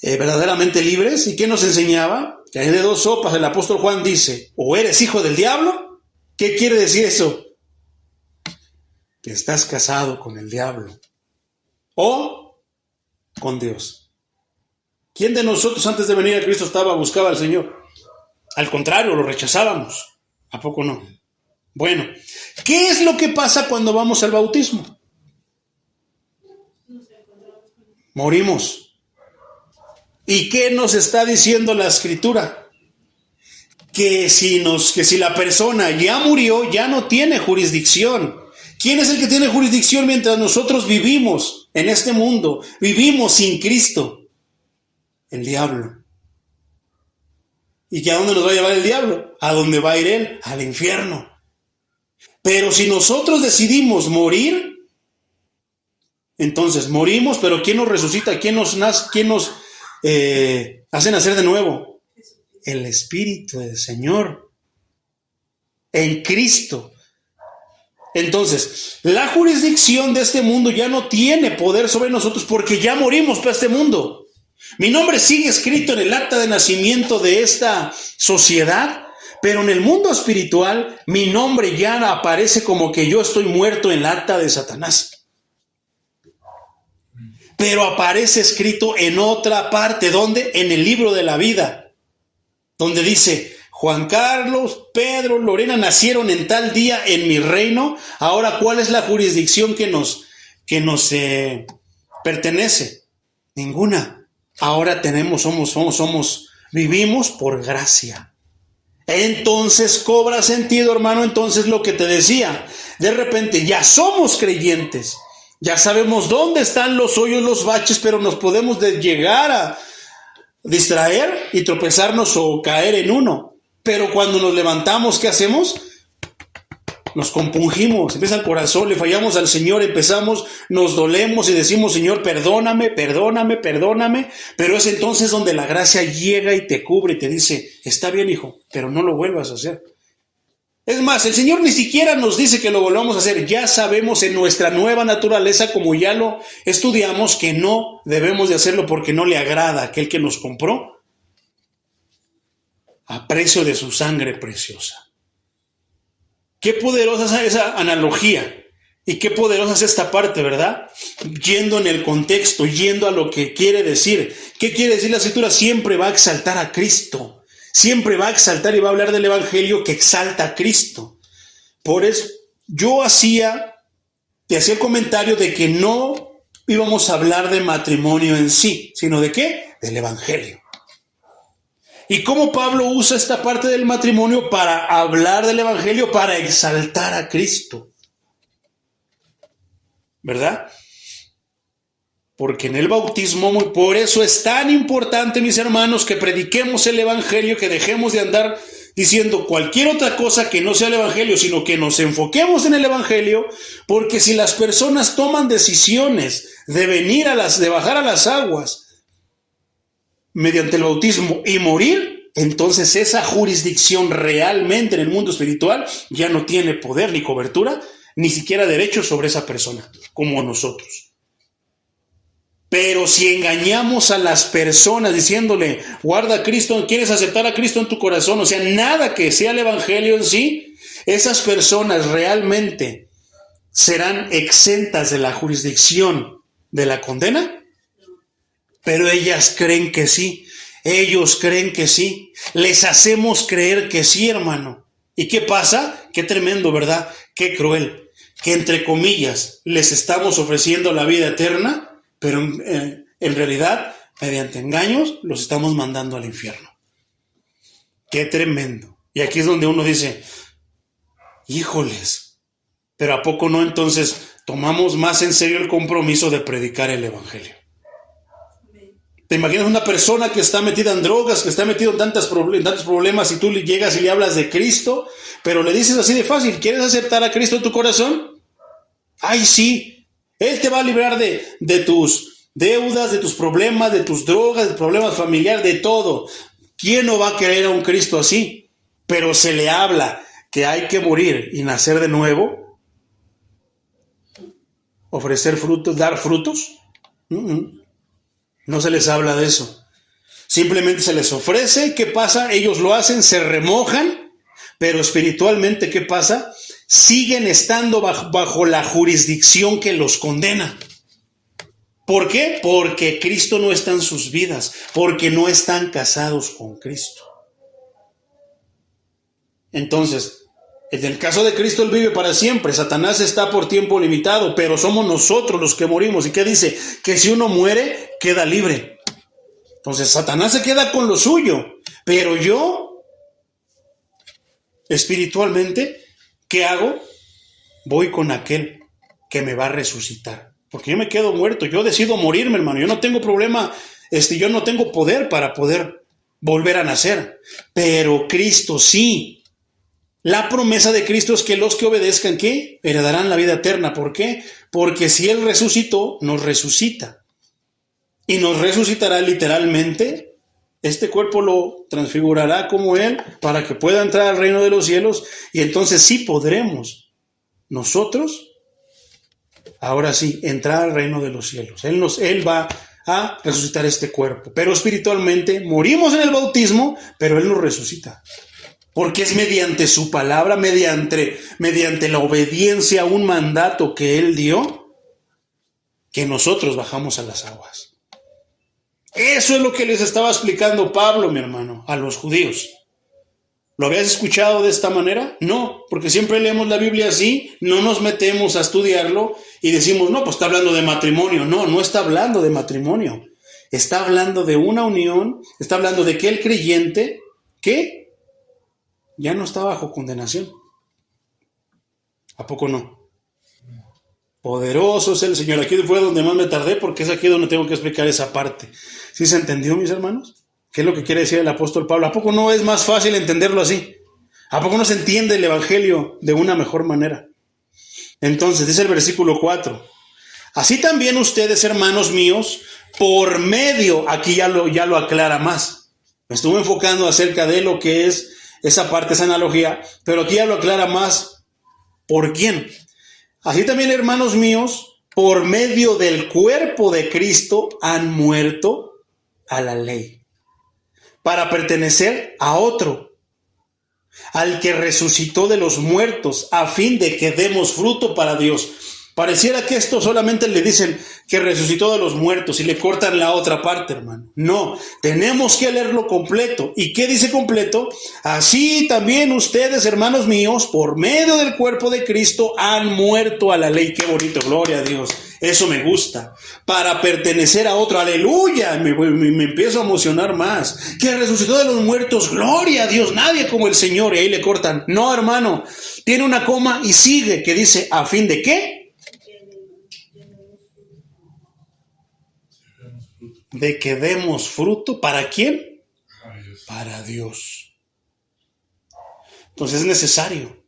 verdaderamente libres. ¿Y qué nos enseñaba? Que hay de dos sopas. El apóstol Juan dice, o eres hijo del diablo. ¿Qué quiere decir eso? Que estás casado con el diablo o con Dios. ¿Quién de nosotros antes de venir a Cristo buscaba al Señor? Al contrario, lo rechazábamos. ¿A poco no? Bueno, ¿qué es lo que pasa cuando vamos al bautismo? Morimos. ¿Y qué nos está diciendo la Escritura? Que si la persona ya murió, ya no tiene jurisdicción. ¿Quién es el que tiene jurisdicción mientras nosotros vivimos en este mundo? Vivimos sin Cristo. El diablo. ¿Y que a dónde nos va a llevar el diablo? ¿A dónde va a ir él? Al infierno. Pero si nosotros decidimos morir, entonces morimos, pero ¿quién nos resucita? ¿Quién nos hace nacer de nuevo? El Espíritu del Señor. En Cristo. Entonces, la jurisdicción de este mundo ya no tiene poder sobre nosotros porque ya morimos para este mundo. Mi nombre sigue escrito en el acta de nacimiento de esta sociedad, pero en el mundo espiritual mi nombre ya aparece como que yo estoy muerto en el acta de Satanás. Pero aparece escrito en otra parte, ¿dónde? En el libro de la vida, donde dice, Juan Carlos, Pedro, Lorena nacieron en tal día en mi reino. Ahora, ¿cuál es la jurisdicción que nos pertenece? Ninguna. Ahora vivimos por gracia. Entonces cobra sentido, hermano, entonces lo que te decía, de repente ya somos creyentes, ya sabemos dónde están los hoyos, los baches, pero nos podemos llegar a distraer y tropezarnos o caer en uno. Pero cuando nos levantamos, ¿qué hacemos? Nos compungimos, empieza el corazón, le fallamos al Señor, nos dolemos y decimos, Señor, perdóname, pero es entonces donde la gracia llega y te cubre y te dice, está bien, hijo, pero no lo vuelvas a hacer. Es más, el Señor ni siquiera nos dice que lo volvamos a hacer, ya sabemos en nuestra nueva naturaleza, como ya lo estudiamos, que no debemos de hacerlo porque no le agrada a aquel que nos compró a precio de su sangre preciosa. Qué poderosa es esa analogía y qué poderosa es esta parte, ¿verdad? Yendo en el contexto, yendo a lo que quiere decir. ¿Qué quiere decir la Escritura? Siempre va a exaltar a Cristo. Siempre va a exaltar y va a hablar del Evangelio que exalta a Cristo. Por eso yo te hacía el comentario de que no íbamos a hablar de matrimonio en sí, sino ¿de qué? Del Evangelio. Y cómo Pablo usa esta parte del matrimonio para hablar del Evangelio, para exaltar a Cristo. ¿Verdad? Porque en el bautismo, por eso es tan importante, mis hermanos, que prediquemos el Evangelio, que dejemos de andar diciendo cualquier otra cosa que no sea el Evangelio, sino que nos enfoquemos en el Evangelio, porque si las personas toman decisiones de bajar a las aguas, mediante el bautismo y morir, entonces esa jurisdicción realmente en el mundo espiritual ya no tiene poder ni cobertura, ni siquiera derecho sobre esa persona, como nosotros. Pero si engañamos a las personas diciéndole, guarda a Cristo, quieres aceptar a Cristo en tu corazón, o sea, nada que sea el evangelio en sí, esas personas realmente serán exentas de la jurisdicción de la condena, pero ellas creen que sí, ellos creen que sí, les hacemos creer que sí, hermano. ¿Y qué pasa? Qué tremendo, ¿verdad? Qué cruel, que entre comillas les estamos ofreciendo la vida eterna, pero en realidad, mediante engaños, los estamos mandando al infierno. Qué tremendo. Y aquí es donde uno dice, híjoles, pero ¿a poco no entonces tomamos más en serio el compromiso de predicar el evangelio? ¿Te imaginas una persona que está metida en drogas, que está metido en tantos problemas, y tú le llegas y le hablas de Cristo, pero le dices así de fácil, ¿quieres aceptar a Cristo en tu corazón? ¡Ay, sí! Él te va a librar de tus deudas, de tus problemas, de tus drogas, de problemas familiares, de todo. ¿Quién no va a querer a un Cristo así? Pero se le habla que hay que morir y nacer de nuevo, ofrecer frutos, dar frutos. No se les habla de eso. Simplemente se les ofrece. ¿Qué pasa? Ellos lo hacen, se remojan, pero espiritualmente, ¿qué pasa? Siguen estando bajo la jurisdicción que los condena. ¿Por qué? Porque Cristo no está en sus vidas, porque no están casados con Cristo. Entonces, en el caso de Cristo, Él vive para siempre. Satanás está por tiempo limitado, pero somos nosotros los que morimos. ¿Y qué dice? Que si uno muere, queda libre. Entonces, Satanás se queda con lo suyo, pero yo, espiritualmente, ¿qué hago? Voy con aquel que me va a resucitar. Porque yo me quedo muerto. Yo decido morirme, hermano. Yo no tengo problema, yo no tengo poder para poder volver a nacer. Pero Cristo sí. La promesa de Cristo es que los que obedezcan, ¿qué? Heredarán la vida eterna. ¿Por qué? Porque si Él resucitó, nos resucita. Y nos resucitará literalmente. Este cuerpo lo transfigurará como Él para que pueda entrar al reino de los cielos. Y entonces sí podremos nosotros, ahora sí, entrar al reino de los cielos. Él va a resucitar este cuerpo. Pero espiritualmente morimos en el bautismo, pero Él nos resucita. Porque es mediante su palabra, mediante la obediencia a un mandato que Él dio, que nosotros bajamos a las aguas. Eso es lo que les estaba explicando Pablo, mi hermano, a los judíos. ¿Lo habías escuchado de esta manera? No, porque siempre leemos la Biblia así, no nos metemos a estudiarlo y decimos, no, pues está hablando de matrimonio. No, no está hablando de matrimonio. Está hablando de una unión, está hablando de que el creyente, ¿qué? Ya no está bajo condenación. ¿A poco no? Poderoso es el Señor. Aquí fue donde más me tardé, porque es aquí donde tengo que explicar esa parte. ¿Sí se entendió, mis hermanos? ¿Qué es lo que quiere decir el apóstol Pablo? ¿A poco no es más fácil entenderlo así? ¿A poco no se entiende el evangelio de una mejor manera? Entonces, dice el versículo 4. Así también ustedes, hermanos míos, por medio, aquí ya lo aclara más. Me estuve enfocando acerca de lo que es esa parte, esa analogía, pero aquí ya lo aclara más. ¿Por quién? Así también, hermanos míos, por medio del cuerpo de Cristo han muerto a la ley, para pertenecer a otro, al que resucitó de los muertos, a fin de que demos fruto para Dios. Pareciera que esto solamente le dicen que resucitó de los muertos y le cortan la otra parte, hermano. No, tenemos que leerlo completo. ¿Y qué dice completo? Así también ustedes, hermanos míos, por medio del cuerpo de Cristo han muerto a la ley. Qué bonito, gloria a Dios. Eso me gusta. Para pertenecer a otro. Aleluya. Me empiezo a emocionar más. Que resucitó de los muertos. Gloria a Dios. Nadie como el Señor. Y ahí le cortan. No, hermano. Tiene una coma y sigue. Que dice, ¿a fin de qué? De que demos fruto. ¿Para quién? Para Dios. Entonces es necesario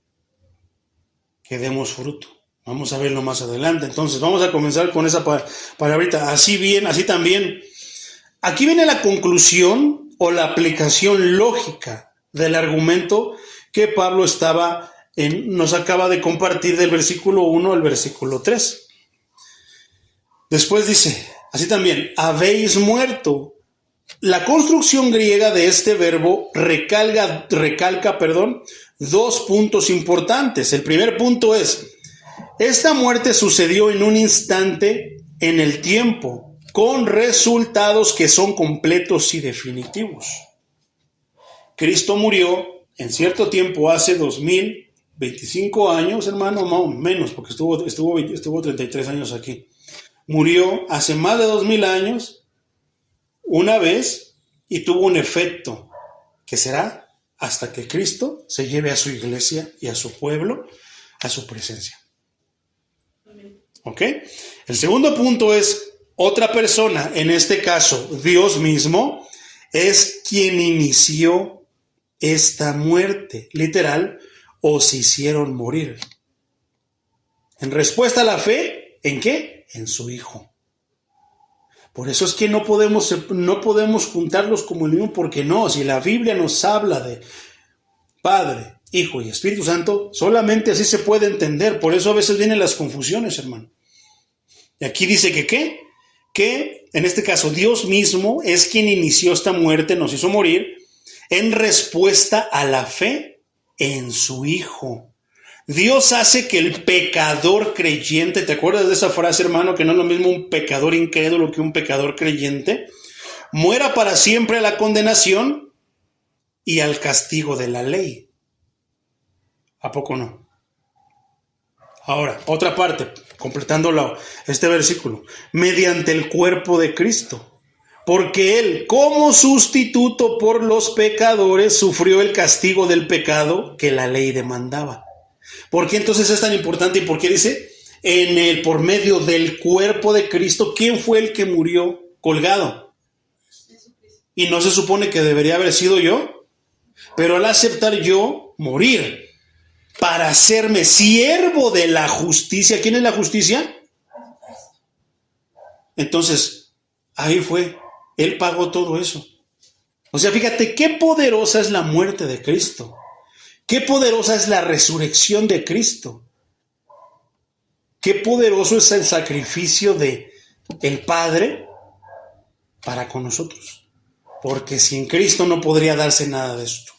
que demos fruto. Vamos a verlo más adelante. Entonces vamos a comenzar con esa palabrita. Así también aquí viene la conclusión o la aplicación lógica del argumento que Pablo nos acaba de compartir del versículo 1 al versículo 3. Después dice, así también, habéis muerto. La construcción griega de este verbo recalca, dos puntos importantes. El primer punto es, esta muerte sucedió en un instante en el tiempo, con resultados que son completos y definitivos. Cristo murió en cierto tiempo, hace 2025 años, hermano, no, menos, porque estuvo 33 años aquí. Murió hace más de 2000 años, una vez, y tuvo un efecto, que será hasta que Cristo se lleve a su iglesia y a su pueblo a su presencia. ¿Ok? El segundo punto es, otra persona, en este caso, Dios mismo, es quien inició esta muerte, literal, os hicieron morir. En respuesta a la fe, ¿en qué? En su Hijo. Por eso es que no podemos juntarlos como el mismo, porque no, si la Biblia nos habla de Padre, Hijo y Espíritu Santo, solamente así se puede entender. Por eso a veces vienen las confusiones, hermano. Y aquí dice que ¿qué? Que en este caso Dios mismo es quien inició esta muerte, nos hizo morir, en respuesta a la fe en su Hijo. Dios hace que el pecador creyente, ¿te acuerdas de esa frase, hermano? Que no es lo mismo un pecador incrédulo que un pecador creyente, muera para siempre a la condenación y al castigo de la ley. ¿A poco no? Ahora, otra parte, completando este versículo, mediante el cuerpo de Cristo, porque Él, como sustituto por los pecadores, sufrió el castigo del pecado que la ley demandaba. ¿Por qué entonces es tan importante? ¿Y por qué dice? Por medio del cuerpo de Cristo, ¿quién fue el que murió colgado? Y no se supone que debería haber sido yo, pero al aceptar yo morir para hacerme siervo de la justicia, ¿quién es la justicia? Entonces, ahí fue, Él pagó todo eso. O sea, fíjate qué poderosa es la muerte de Cristo. Qué poderosa es la resurrección de Cristo. Qué poderoso es el sacrificio de el Padre para con nosotros. Porque sin Cristo no podría darse nada de esto.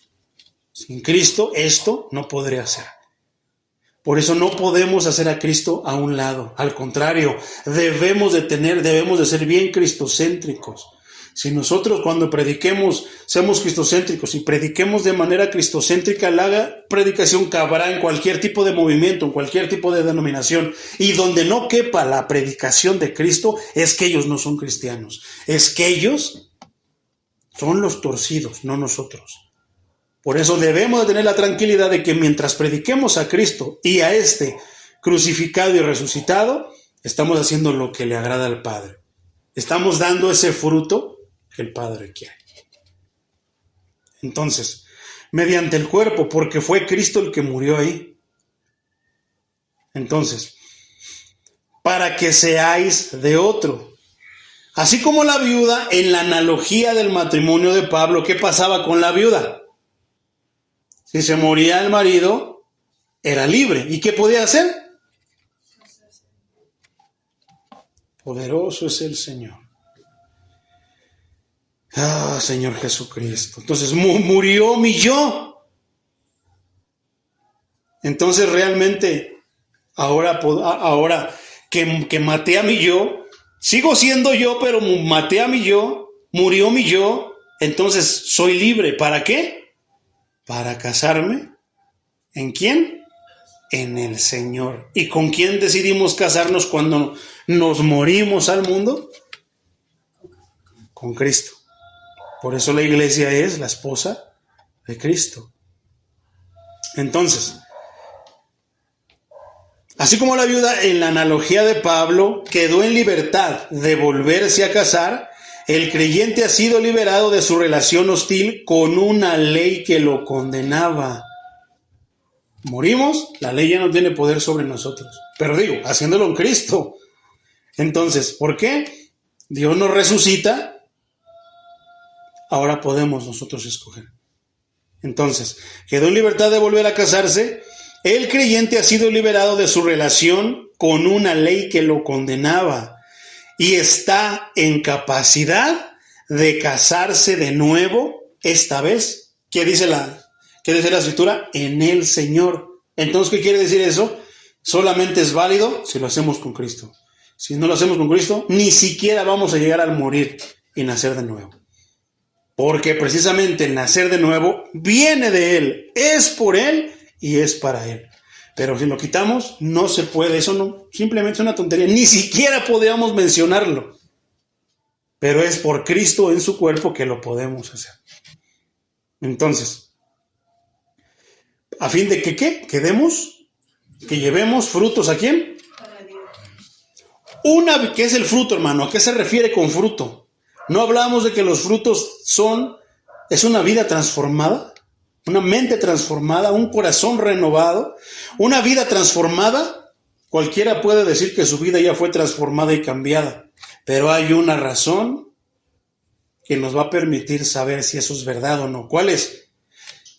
Sin Cristo esto no podría ser. Por eso no podemos hacer a Cristo a un lado. Al contrario, debemos de ser bien cristocéntricos. Si nosotros cuando prediquemos seamos cristocéntricos y prediquemos de manera cristocéntrica, la predicación cabrá en cualquier tipo de movimiento, en cualquier tipo de denominación. Y donde no quepa la predicación de Cristo, es que ellos no son cristianos. Es que ellos son los torcidos, no nosotros. Por eso debemos de tener la tranquilidad de que mientras prediquemos a Cristo y a este crucificado y resucitado, estamos haciendo lo que le agrada al Padre. Estamos dando ese fruto que el Padre quiere. Entonces, mediante el cuerpo, porque fue Cristo el que murió ahí. Entonces, para que seáis de otro. Así como la viuda, en la analogía del matrimonio de Pablo, ¿qué pasaba con la viuda? Si se moría el marido, era libre. ¿Y qué podía hacer? Poderoso es el Señor. Ah, Señor Jesucristo. Entonces murió mi yo. Entonces realmente, ahora que maté a mi yo, sigo siendo yo, pero maté a mi yo, murió mi yo, entonces soy libre. ¿Para qué? Para casarme. ¿En quién? En el Señor. ¿Y con quién decidimos casarnos cuando nos morimos al mundo? Con Cristo. Por eso la iglesia es la esposa de Cristo. Entonces, así como la viuda en la analogía de Pablo quedó en libertad de volverse a casar, el creyente ha sido liberado de su relación hostil con una ley que lo condenaba. Morimos, la ley ya no tiene poder sobre nosotros. Pero digo, haciéndolo en Cristo. Entonces, ¿por qué? Dios nos resucita ahora podemos nosotros escoger. Entonces, quedó en libertad de volver a casarse. El creyente ha sido liberado de su relación con una ley que lo condenaba y está en capacidad de casarse de nuevo, esta vez. ¿Qué dice la Escritura? En el Señor. Entonces, ¿qué quiere decir eso? Solamente es válido si lo hacemos con Cristo. Si no lo hacemos con Cristo, ni siquiera vamos a llegar al morir y nacer de nuevo. Porque precisamente el nacer de nuevo viene de Él, es por Él y es para Él. Pero si lo quitamos, no se puede. Eso no, simplemente es una tontería. Ni siquiera podíamos mencionarlo. Pero es por Cristo en su cuerpo que lo podemos hacer. Entonces, a fin de que ¿qué? Que llevemos frutos ¿a quién? Para Dios. ¿Qué es el fruto, hermano? ¿A qué se refiere con fruto? No hablamos de que los frutos es una vida transformada, una mente transformada, un corazón renovado, una vida transformada. Cualquiera puede decir que su vida ya fue transformada y cambiada, pero hay una razón que nos va a permitir saber si eso es verdad o no. ¿Cuál es?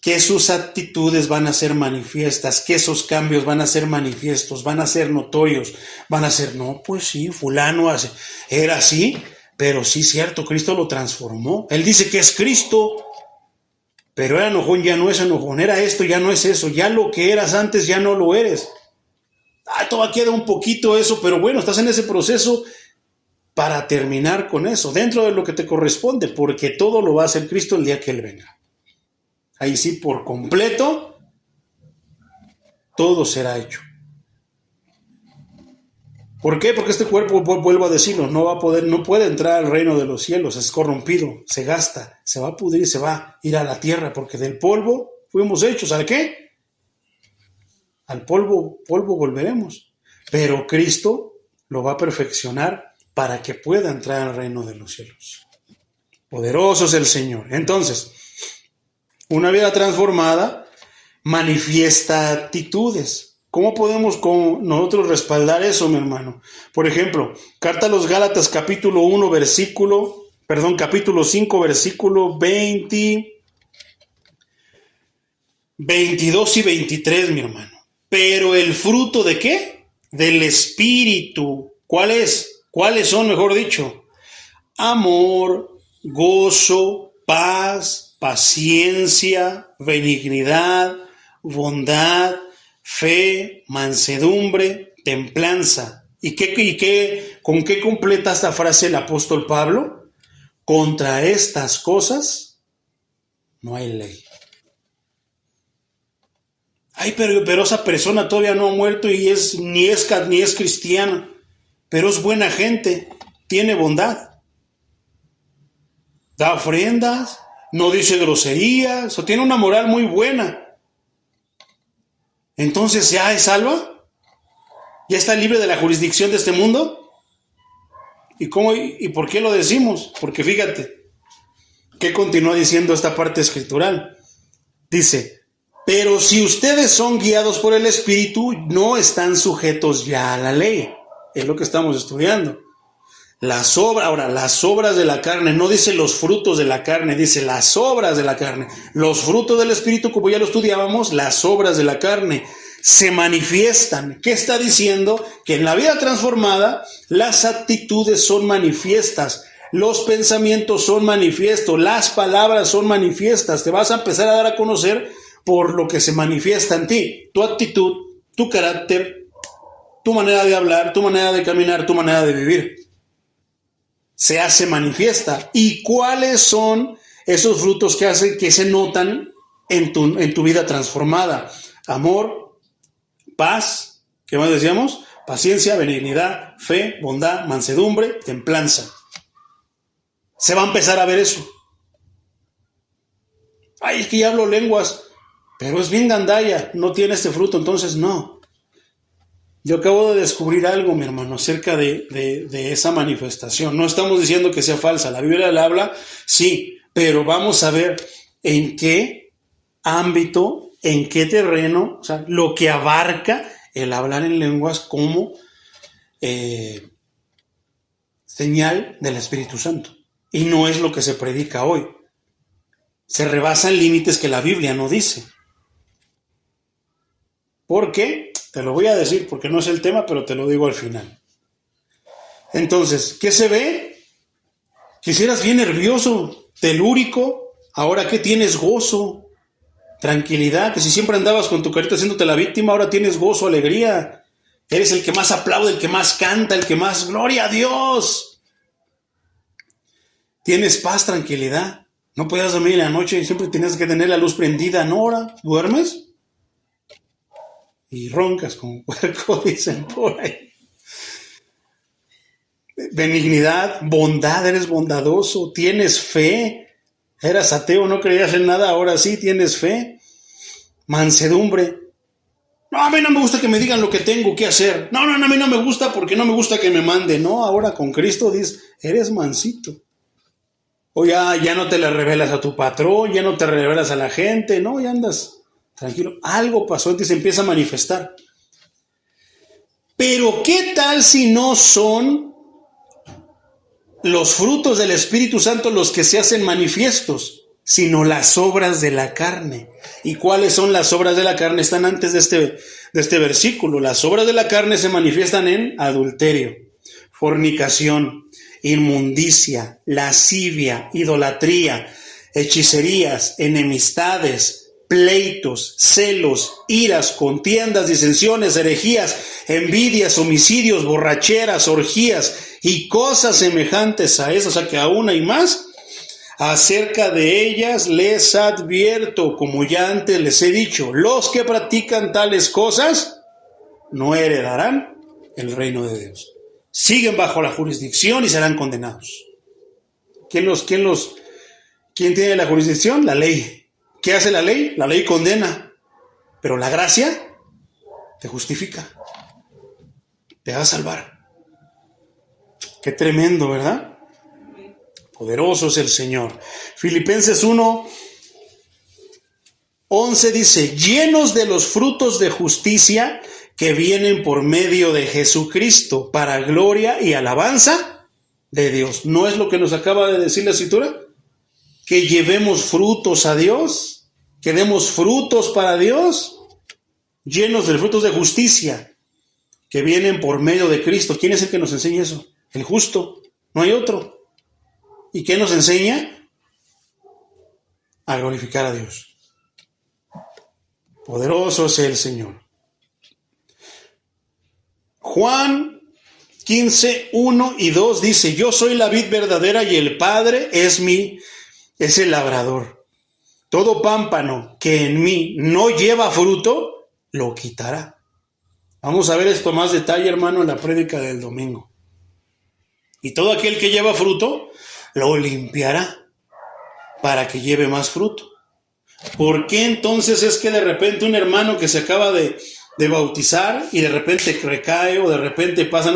Que sus actitudes van a ser manifiestas, que esos cambios van a ser manifiestos, van a ser notorios, van a ser, no, pues sí, fulano era así, pero sí, cierto, Cristo lo transformó. Él dice que es Cristo, pero era enojón, ya no es enojón, era esto, ya no es eso, ya lo que eras antes ya no lo eres. Todavía queda un poquito eso, pero bueno, estás en ese proceso para terminar con eso, dentro de lo que te corresponde, porque todo lo va a hacer Cristo el día que Él venga. Ahí sí, por completo, todo será hecho. ¿Por qué? Porque este cuerpo, vuelvo a decirlo, no puede entrar al reino de los cielos, es corrompido, se gasta, se va a pudrir, se va a ir a la tierra, porque del polvo fuimos hechos. ¿Al qué? Al polvo volveremos. Pero Cristo lo va a perfeccionar para que pueda entrar al reino de los cielos. Poderoso es el Señor. Entonces, una vida transformada manifiesta actitudes. ¿Cómo podemos nosotros respaldar eso, mi hermano? Por ejemplo, Carta a los Gálatas, capítulo 5, versículo 22 y 23, mi hermano. Pero el fruto ¿de qué? Del Espíritu. ¿Cuáles son, mejor dicho? Amor, gozo, paz, paciencia, benignidad, bondad, fe, mansedumbre, templanza. ¿Y con qué completa esta frase el apóstol Pablo? Contra estas cosas no hay ley. Ay, pero esa persona todavía no ha muerto y ni es cristiana, pero es buena gente, tiene bondad, da ofrendas, no dice groserías, o tiene una moral muy buena. Entonces, ¿ya es salva? ¿Ya está libre de la jurisdicción de este mundo? ¿Y por qué lo decimos? Porque fíjate, ¿qué continúa diciendo esta parte escritural? Dice, pero si ustedes son guiados por el Espíritu, no están sujetos ya a la ley. Es lo que estamos estudiando. Las obras de la carne, no dice los frutos de la carne, dice las obras de la carne. Los frutos del Espíritu, como ya lo estudiábamos, las obras de la carne se manifiestan. ¿Qué está diciendo? Que en la vida transformada las actitudes son manifiestas, los pensamientos son manifiestos, las palabras son manifiestas. Te vas a empezar a dar a conocer por lo que se manifiesta en ti, tu actitud, tu carácter, tu manera de hablar, tu manera de caminar, tu manera de vivir. Se hace manifiesta. ¿Y cuáles son esos frutos que se notan en tu vida transformada? Amor, paz, ¿qué más decíamos? Paciencia, benignidad, fe, bondad, mansedumbre, templanza. Se va a empezar a ver eso. Ay, es que ya hablo lenguas, pero es bien gandalla, no tiene este fruto, entonces no. Yo acabo de descubrir algo, mi hermano, acerca de esa manifestación. No estamos diciendo que sea falsa. La Biblia la habla, sí, pero vamos a ver en qué ámbito, en qué terreno, o sea, lo que abarca el hablar en lenguas como señal del Espíritu Santo. Y no es lo que se predica hoy. se rebasan límites que la Biblia no dice. ¿Por qué? Te lo voy a decir porque no es el tema, pero te lo digo al final. Entonces, ¿qué se ve? Quisieras bien nervioso, telúrico, ahora que tienes gozo, tranquilidad, que si siempre andabas con tu carita haciéndote la víctima, ahora tienes gozo, alegría. Eres el que más aplaude, el que más canta, el que más gloria a Dios. Tienes paz, tranquilidad. No podías dormir en la noche y siempre tenías que tener la luz prendida. ¿No? Ahora duermes y roncas como puerco, dicen por ahí. Benignidad, bondad, eres bondadoso, tienes fe. Eras ateo, no creías en nada, ahora sí tienes fe. Mansedumbre. No, a mí no me gusta que me digan lo que tengo que hacer. No, a mí no me gusta porque no me gusta que me manden. No, ahora con Cristo dices, eres mansito. O ya no te le revelas a tu patrón, ya no te revelas a la gente, no, ya andas tranquilo. Algo pasó en ti, se empieza a manifestar. Pero ¿qué tal si no son los frutos del Espíritu Santo los que se hacen manifiestos, sino las obras de la carne? ¿Y cuáles son las obras de la carne? Están antes de este versículo. Las obras de la carne se manifiestan en adulterio, fornicación, inmundicia, lascivia, idolatría, hechicerías, enemistades, pleitos, celos, iras, contiendas, disensiones, herejías, envidias, homicidios, borracheras, orgías y cosas semejantes a eso. O sea que aún hay más. Acerca de ellas les advierto, como ya antes les he dicho, los que practican tales cosas no heredarán el reino de Dios. Siguen bajo la jurisdicción y serán condenados. ¿Quién tiene la jurisdicción? La ley. ¿Qué hace la ley? La ley condena, pero la gracia te justifica, te va a salvar. Qué tremendo, ¿verdad? Poderoso es el Señor. Filipenses 1:11 dice, llenos de los frutos de justicia que vienen por medio de Jesucristo para gloria y alabanza de Dios. ¿No es lo que nos acaba de decir la Escritura? Que llevemos frutos a Dios, que demos frutos para Dios, llenos de frutos de justicia que vienen por medio de Cristo. ¿Quién es el que nos enseña eso? El justo, no hay otro. ¿Y qué nos enseña? A glorificar a Dios. Poderoso es el Señor. Juan 15:1 y 2 dice, yo soy la vid verdadera y el Padre es el labrador. Todo pámpano que en mí no lleva fruto, lo quitará. Vamos a ver esto más detalle, hermano, en la prédica del domingo. Y todo aquel que lleva fruto, lo limpiará para que lleve más fruto. ¿Por qué entonces es que de repente un hermano que se acaba de bautizar y de repente recae o de repente pasa?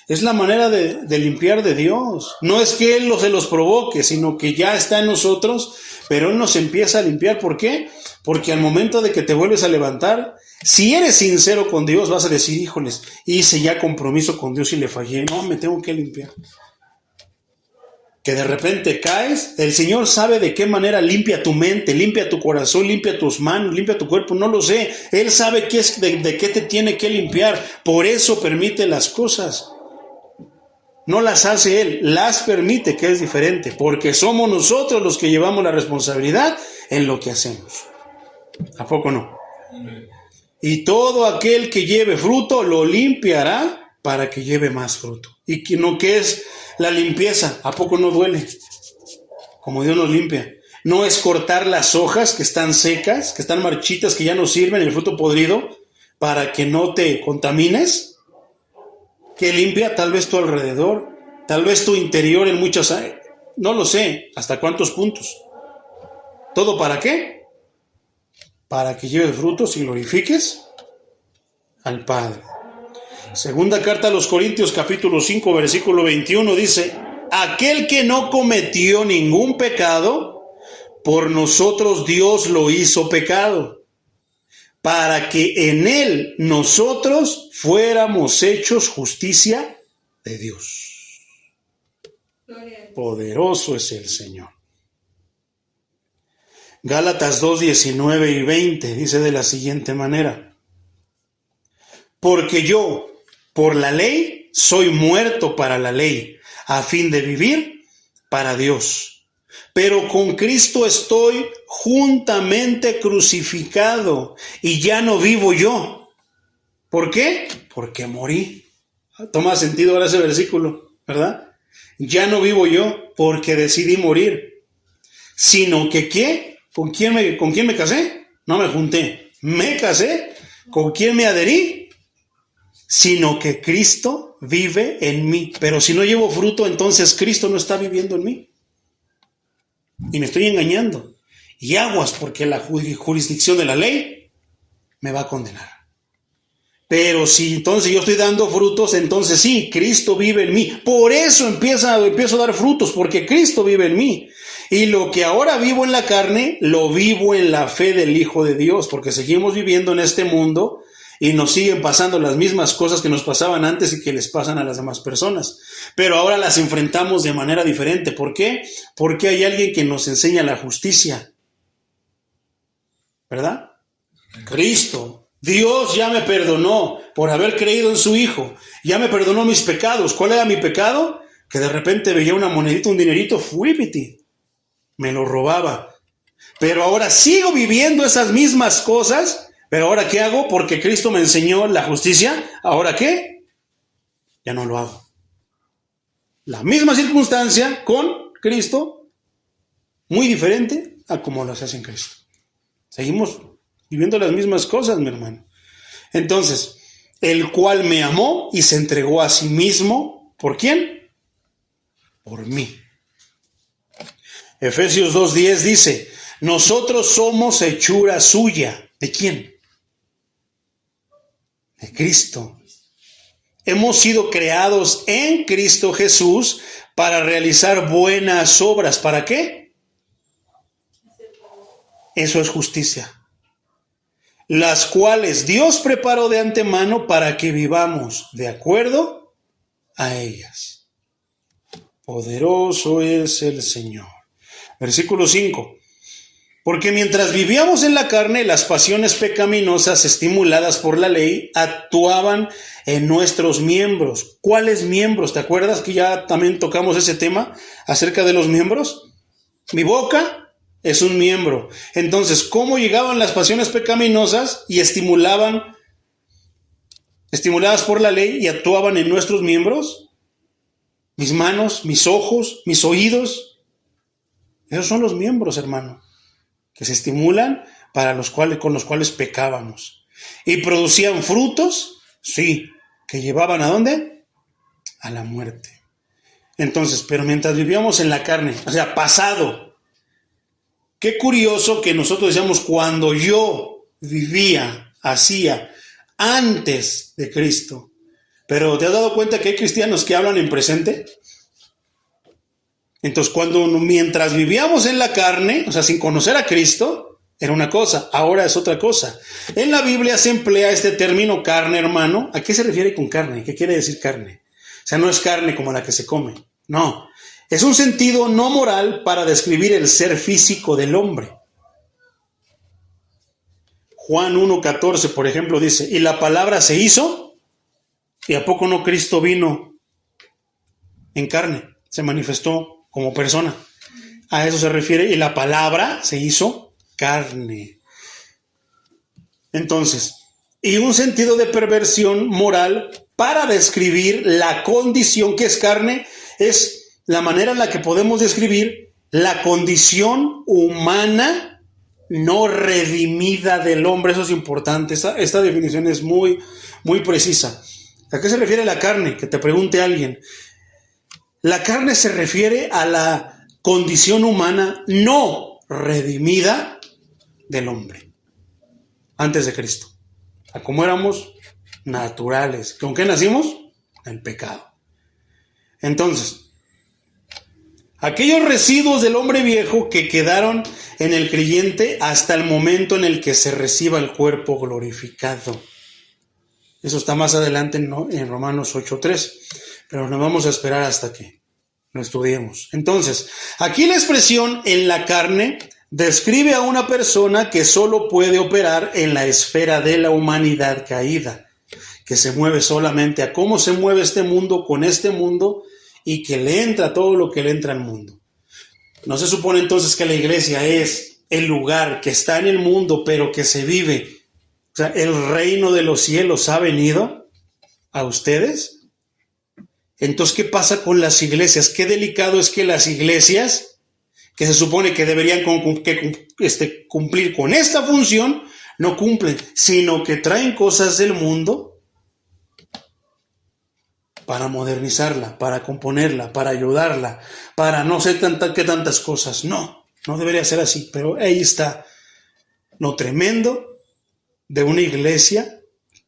Es la manera de limpiar de Dios. No es que Él se los provoque, sino que ya está en nosotros, pero Él nos empieza a limpiar. ¿Por qué? Porque al momento de que te vuelves a levantar, si eres sincero con Dios, vas a decir, híjoles, hice ya compromiso con Dios y le fallé. No, me tengo que limpiar. Que de repente caes, el Señor sabe de qué manera limpia tu mente, limpia tu corazón, limpia tus manos, limpia tu cuerpo, no lo sé. Él sabe de qué te tiene que limpiar, por eso permite las cosas. No las hace Él, las permite, que es diferente, porque somos nosotros los que llevamos la responsabilidad en lo que hacemos. ¿A poco no? Y todo aquel que lleve fruto lo limpiará para que lleve más fruto. Y que no, que es la limpieza, ¿a poco no duele? Como Dios nos limpia. No es cortar las hojas que están secas, que están marchitas, que ya no sirven, el fruto podrido, para que no te contamines. Que limpia tal vez tu alrededor, tal vez tu interior en muchas áreas. No lo sé, ¿hasta cuántos puntos? ¿Todo para qué? Para que lleves frutos y glorifiques al Padre. Segunda carta a los Corintios, capítulo 5, versículo 21, dice, aquel que no cometió ningún pecado, por nosotros Dios lo hizo pecado, para que en él nosotros fuéramos hechos justicia de Dios. Poderoso es el Señor. Gálatas 2, 19 y 20 dice de la siguiente manera: porque yo, por la ley, soy muerto para la ley, a fin de vivir para Dios. Pero con Cristo estoy juntamente crucificado, y ya no vivo yo. ¿Por qué? Porque morí. Toma sentido ahora ese versículo, ¿verdad? Ya no vivo yo porque decidí morir, sino que ¿qué? ¿Con quién me casé? No me junté. ¿Me casé? ¿Con quién me adherí? Sino que Cristo vive en mí. Pero si no llevo fruto, entonces Cristo no está viviendo en mí. Y me estoy engañando. Y aguas, porque la jurisdicción de la ley me va a condenar. Pero si entonces yo estoy dando frutos, entonces sí, Cristo vive en mí. Por eso empiezo a dar frutos, porque Cristo vive en mí. Y lo que ahora vivo en la carne, lo vivo en la fe del Hijo de Dios, porque seguimos viviendo en este mundo y nos siguen pasando las mismas cosas que nos pasaban antes y que les pasan a las demás personas. Pero ahora las enfrentamos de manera diferente. ¿Por qué? Porque hay alguien que nos enseña la justicia. ¿Verdad? Cristo. Dios ya me perdonó por haber creído en su Hijo. Ya me perdonó mis pecados. ¿Cuál era mi pecado? Que de repente veía una monedita, un dinerito, fuipiti. Me lo robaba. Pero ahora sigo viviendo esas mismas cosas. Pero ahora ¿qué hago? Porque Cristo me enseñó la justicia. ¿Ahora qué? Ya no lo hago. La misma circunstancia con Cristo, muy diferente a como lo hace en Cristo. Seguimos viviendo las mismas cosas, mi hermano. Entonces, el cual me amó y se entregó a sí mismo. ¿Por quién? Por mí. Efesios 2:10 dice: nosotros somos hechura suya. ¿De quién? De Cristo. Hemos sido creados en Cristo Jesús para realizar buenas obras. ¿Para qué? Eso es justicia. Las cuales Dios preparó de antemano para que vivamos de acuerdo a ellas. Poderoso es el Señor. Versículo 5. Porque mientras vivíamos en la carne, las pasiones pecaminosas estimuladas por la ley actuaban en nuestros miembros. ¿Cuáles miembros? ¿Te acuerdas que ya también tocamos ese tema acerca de los miembros? Mi boca es un miembro. Entonces, ¿cómo llegaban las pasiones pecaminosas y estimuladas por la ley y actuaban en nuestros miembros? Mis manos, mis ojos, mis oídos. Esos son los miembros, hermano, que se estimulan con los cuales pecábamos. Y producían frutos, sí, que llevaban ¿a dónde? A la muerte. Entonces, pero mientras vivíamos en la carne, o sea, pasado. Qué curioso que nosotros decíamos cuando yo vivía, hacía, antes de Cristo. Pero ¿te has dado cuenta que hay cristianos que hablan en presente? Entonces, mientras vivíamos en la carne, o sea, sin conocer a Cristo, era una cosa, ahora es otra cosa. En la Biblia se emplea este término carne, hermano. ¿A qué se refiere con carne? ¿Qué quiere decir carne? O sea, no es carne como la que se come, no. Es un sentido no moral para describir el ser físico del hombre. Juan 1:14, por ejemplo, dice: y la palabra se hizo, y ¿a poco no Cristo vino en carne? Se manifestó como persona. A eso se refiere, y la palabra se hizo carne. Entonces, y un sentido de perversión moral para describir la condición que es carne, es la manera en la que podemos describir la condición humana no redimida del hombre. Eso es importante. Esta definición es muy, muy precisa. ¿A qué se refiere la carne? Que te pregunte alguien. La carne se refiere a la condición humana no redimida del hombre antes de Cristo. A como éramos naturales. ¿Con qué nacimos? El pecado. Entonces, aquellos residuos del hombre viejo que quedaron en el creyente hasta el momento en el que se reciba el cuerpo glorificado. Eso está más adelante en Romanos 8:3, pero nos vamos a esperar hasta que lo estudiemos. Entonces, aquí la expresión en la carne describe a una persona que solo puede operar en la esfera de la humanidad caída, que se mueve solamente a cómo se mueve este mundo con este mundo y que le entra todo lo que le entra al mundo. ¿No se supone entonces que la iglesia es el lugar que está en el mundo pero que se vive? O sea, el reino de los cielos ha venido a ustedes. Entonces, ¿qué pasa con las iglesias? Qué delicado es que las iglesias, que se supone que deberían cumplir con esta función, no cumplen, sino que traen cosas del mundo para modernizarla, para componerla, para ayudarla, para no sé qué tantas cosas. No debería ser así, pero ahí está lo tremendo de una iglesia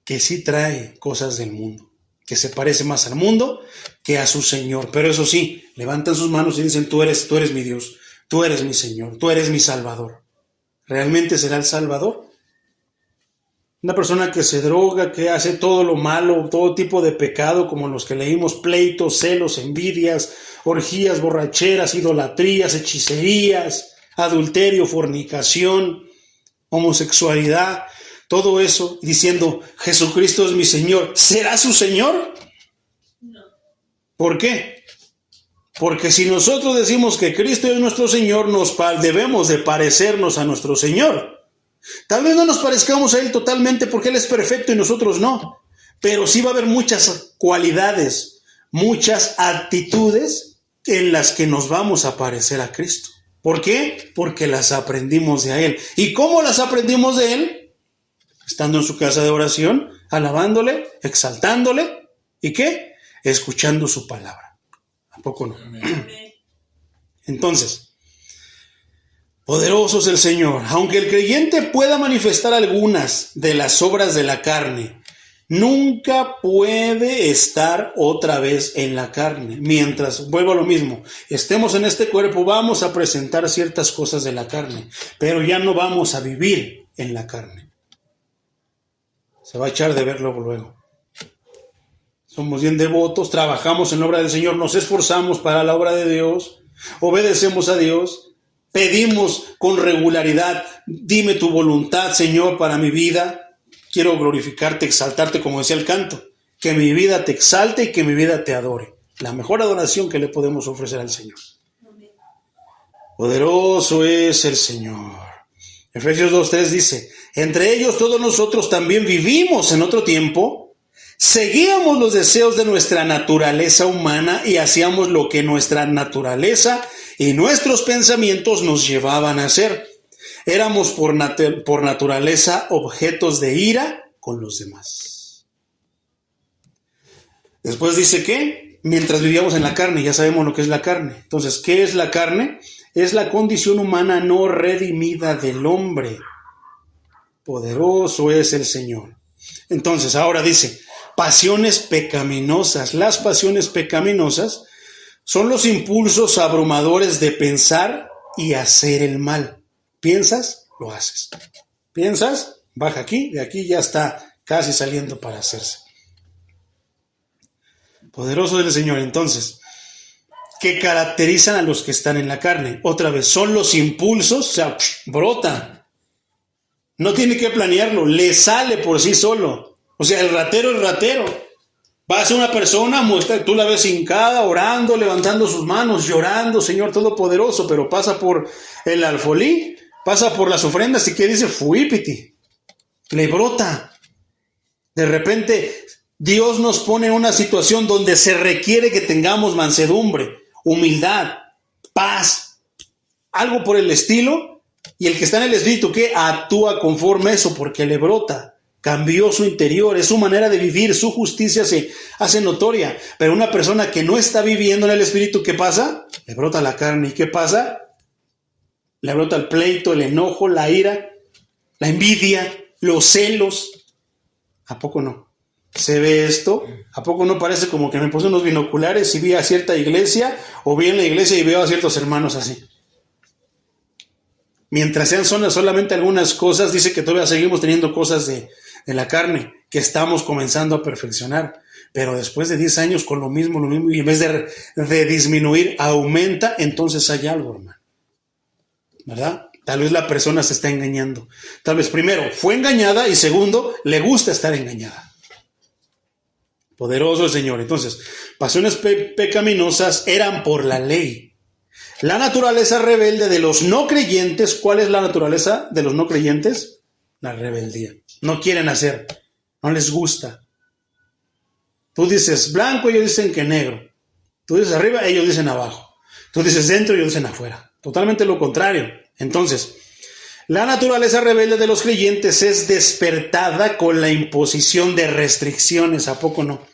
que sí trae cosas del mundo, que se parece más al mundo que a su Señor. Pero eso sí, levantan sus manos y dicen, tú eres mi Dios, tú eres mi Señor, tú eres mi Salvador. ¿Realmente será el Salvador? Una persona que se droga, que hace todo lo malo, todo tipo de pecado, como los que leímos, pleitos, celos, envidias, orgías, borracheras, idolatrías, hechicerías, adulterio, fornicación, homosexualidad, todo eso, diciendo, Jesucristo es mi Señor. ¿Será su Señor? No. ¿Por qué? Porque si nosotros decimos que Cristo es nuestro Señor, debemos de parecernos a nuestro Señor. Tal vez no nos parezcamos a Él totalmente porque Él es perfecto y nosotros no. Pero sí va a haber muchas cualidades, muchas actitudes en las que nos vamos a parecer a Cristo. ¿Por qué? Porque las aprendimos de Él. ¿Y cómo las aprendimos de Él? Estando en su casa de oración, alabándole, exaltándole. ¿Y qué? Escuchando su palabra. ¿A poco no? Amén. Entonces, poderoso es el Señor. Aunque el creyente pueda manifestar algunas de las obras de la carne, nunca puede estar otra vez en la carne. Mientras, vuelvo a lo mismo, estemos en este cuerpo, vamos a presentar ciertas cosas de la carne, pero ya no vamos a vivir en la carne. Se va a echar de verlo luego. Somos bien devotos, trabajamos en la obra del Señor, nos esforzamos para la obra de Dios, obedecemos a Dios, pedimos con regularidad, dime tu voluntad, Señor, para mi vida. Quiero glorificarte, exaltarte, como decía el canto, que mi vida te exalte y que mi vida te adore. La mejor adoración que le podemos ofrecer al Señor. Poderoso es el Señor. Efesios 2:3 dice, entre ellos todos nosotros también vivimos en otro tiempo, seguíamos los deseos de nuestra naturaleza humana y hacíamos lo que nuestra naturaleza y nuestros pensamientos nos llevaban a hacer. Éramos por naturaleza objetos de ira con los demás. Después dice que mientras vivíamos en la carne, ya sabemos lo que es la carne. Entonces, ¿qué es la carne? Es la condición humana no redimida del hombre. Poderoso es el Señor. Entonces, ahora dice, pasiones pecaminosas. Las pasiones pecaminosas son los impulsos abrumadores de pensar y hacer el mal. ¿Piensas? Lo haces. ¿Piensas? Baja aquí, de aquí ya está casi saliendo para hacerse. Poderoso es el Señor. Entonces, ¿qué caracterizan a los que están en la carne? Otra vez, son los impulsos, o sea, brotan. No tiene que planearlo, le sale por sí solo. O sea, el ratero es ratero. Va a ser una persona, tú la ves hincada, orando, levantando sus manos, llorando, Señor Todopoderoso, pero pasa por el alfolí, pasa por las ofrendas y ¿qué dice? Fuípiti. Le brota. De repente, Dios nos pone en una situación donde se requiere que tengamos mansedumbre, humildad, paz, algo por el estilo, y el que está en el espíritu, ¿qué? Actúa conforme a eso, porque le brota. Cambió su interior, es su manera de vivir, su justicia se hace notoria. Pero una persona que no está viviendo en el espíritu, ¿qué pasa? Le brota la carne. ¿Y qué pasa? Le brota el pleito, el enojo, la ira, la envidia, los celos. ¿A poco no? ¿Se ve esto? ¿A poco no parece como que me puse unos binoculares y vi a cierta iglesia, o vi en la iglesia y veo a ciertos hermanos así? Mientras sean solamente algunas cosas, dice que todavía seguimos teniendo cosas de la carne, que estamos comenzando a perfeccionar. Pero después de 10 años con lo mismo, y en vez de disminuir, aumenta, entonces hay algo, hermano. ¿Verdad? Tal vez la persona se está engañando. Tal vez primero fue engañada y segundo, le gusta estar engañada. Poderoso el Señor. Entonces, pasiones pecaminosas eran por la ley. La naturaleza rebelde de los no creyentes, ¿cuál es la naturaleza de los no creyentes? La rebeldía. No quieren hacer, no les gusta. Tú dices blanco, ellos dicen que negro. Tú dices arriba, ellos dicen abajo. Tú dices dentro, ellos dicen afuera. Totalmente lo contrario. Entonces, la naturaleza rebelde de los creyentes es despertada con la imposición de restricciones. ¿A poco no?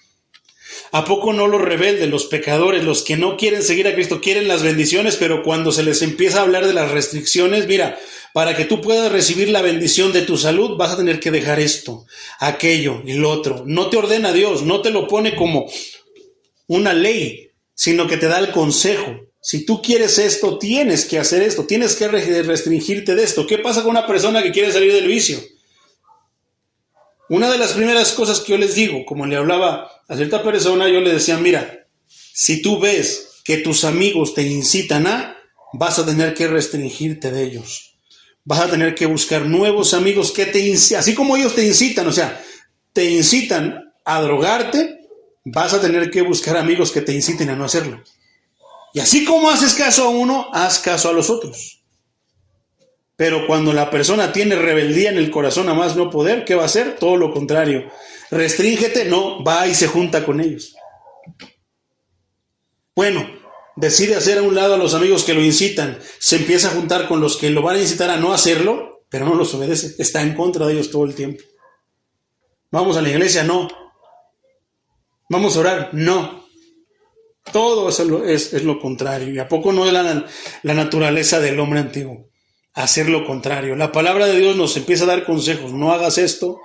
¿A poco no los rebeldes, los pecadores, los que no quieren seguir a Cristo, quieren las bendiciones, pero cuando se les empieza a hablar de las restricciones, mira, para que tú puedas recibir la bendición de tu salud, vas a tener que dejar esto, aquello y lo otro. No te ordena Dios, no te lo pone como una ley, sino que te da el consejo. Si tú quieres esto, tienes que hacer esto, tienes que restringirte de esto. ¿Qué pasa con una persona que quiere salir del vicio? Una de las primeras cosas que yo les digo, como le hablaba a cierta persona, yo le decía, mira, si tú ves que tus amigos te incitan vas a tener que restringirte de ellos. Vas a tener que buscar nuevos amigos que así como ellos te incitan, o sea, te incitan a drogarte, vas a tener que buscar amigos que te inciten a no hacerlo. Y así como haces caso a uno, haz caso a los otros. Pero cuando la persona tiene rebeldía en el corazón a más no poder, ¿qué va a hacer? Todo lo contrario. Restríngete, no, va y se junta con ellos. Bueno, decide hacer a un lado a los amigos que lo incitan, se empieza a juntar con los que lo van a incitar a no hacerlo, pero no los obedece, está en contra de ellos todo el tiempo. Vamos a la iglesia, no. Vamos a orar, no. Todo eso es lo contrario. ¿Y a poco no es la naturaleza del hombre antiguo? Hacer lo contrario. La palabra de Dios nos empieza a dar consejos. No hagas esto,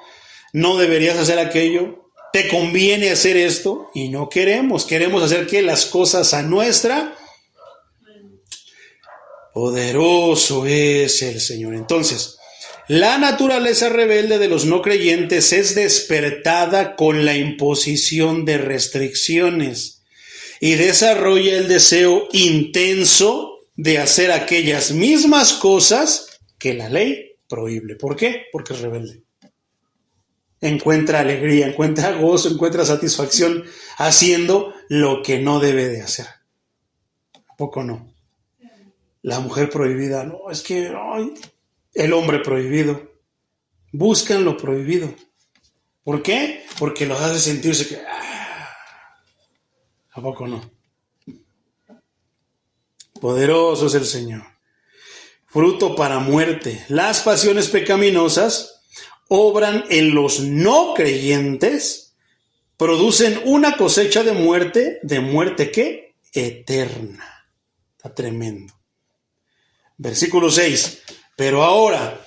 no deberías hacer aquello, te conviene hacer esto y no queremos. Queremos hacer que las cosas a nuestra. Poderoso es el Señor. Entonces, la naturaleza rebelde de los no creyentes es despertada con la imposición de restricciones y desarrolla el deseo intenso de hacer aquellas mismas cosas que la ley prohíbe. ¿Por qué? Porque es rebelde. Encuentra alegría, encuentra gozo, encuentra satisfacción haciendo lo que no debe de hacer. ¿A poco no? La mujer prohibida, no, es que el hombre prohibido. Buscan lo prohibido. ¿Por qué? Porque los hace sentirse que... ¿A poco no? Poderoso es el Señor. Fruto para muerte. Las pasiones pecaminosas obran en los no creyentes, producen una cosecha de muerte ¿qué? Eterna. Está tremendo. Versículo 6. Pero ahora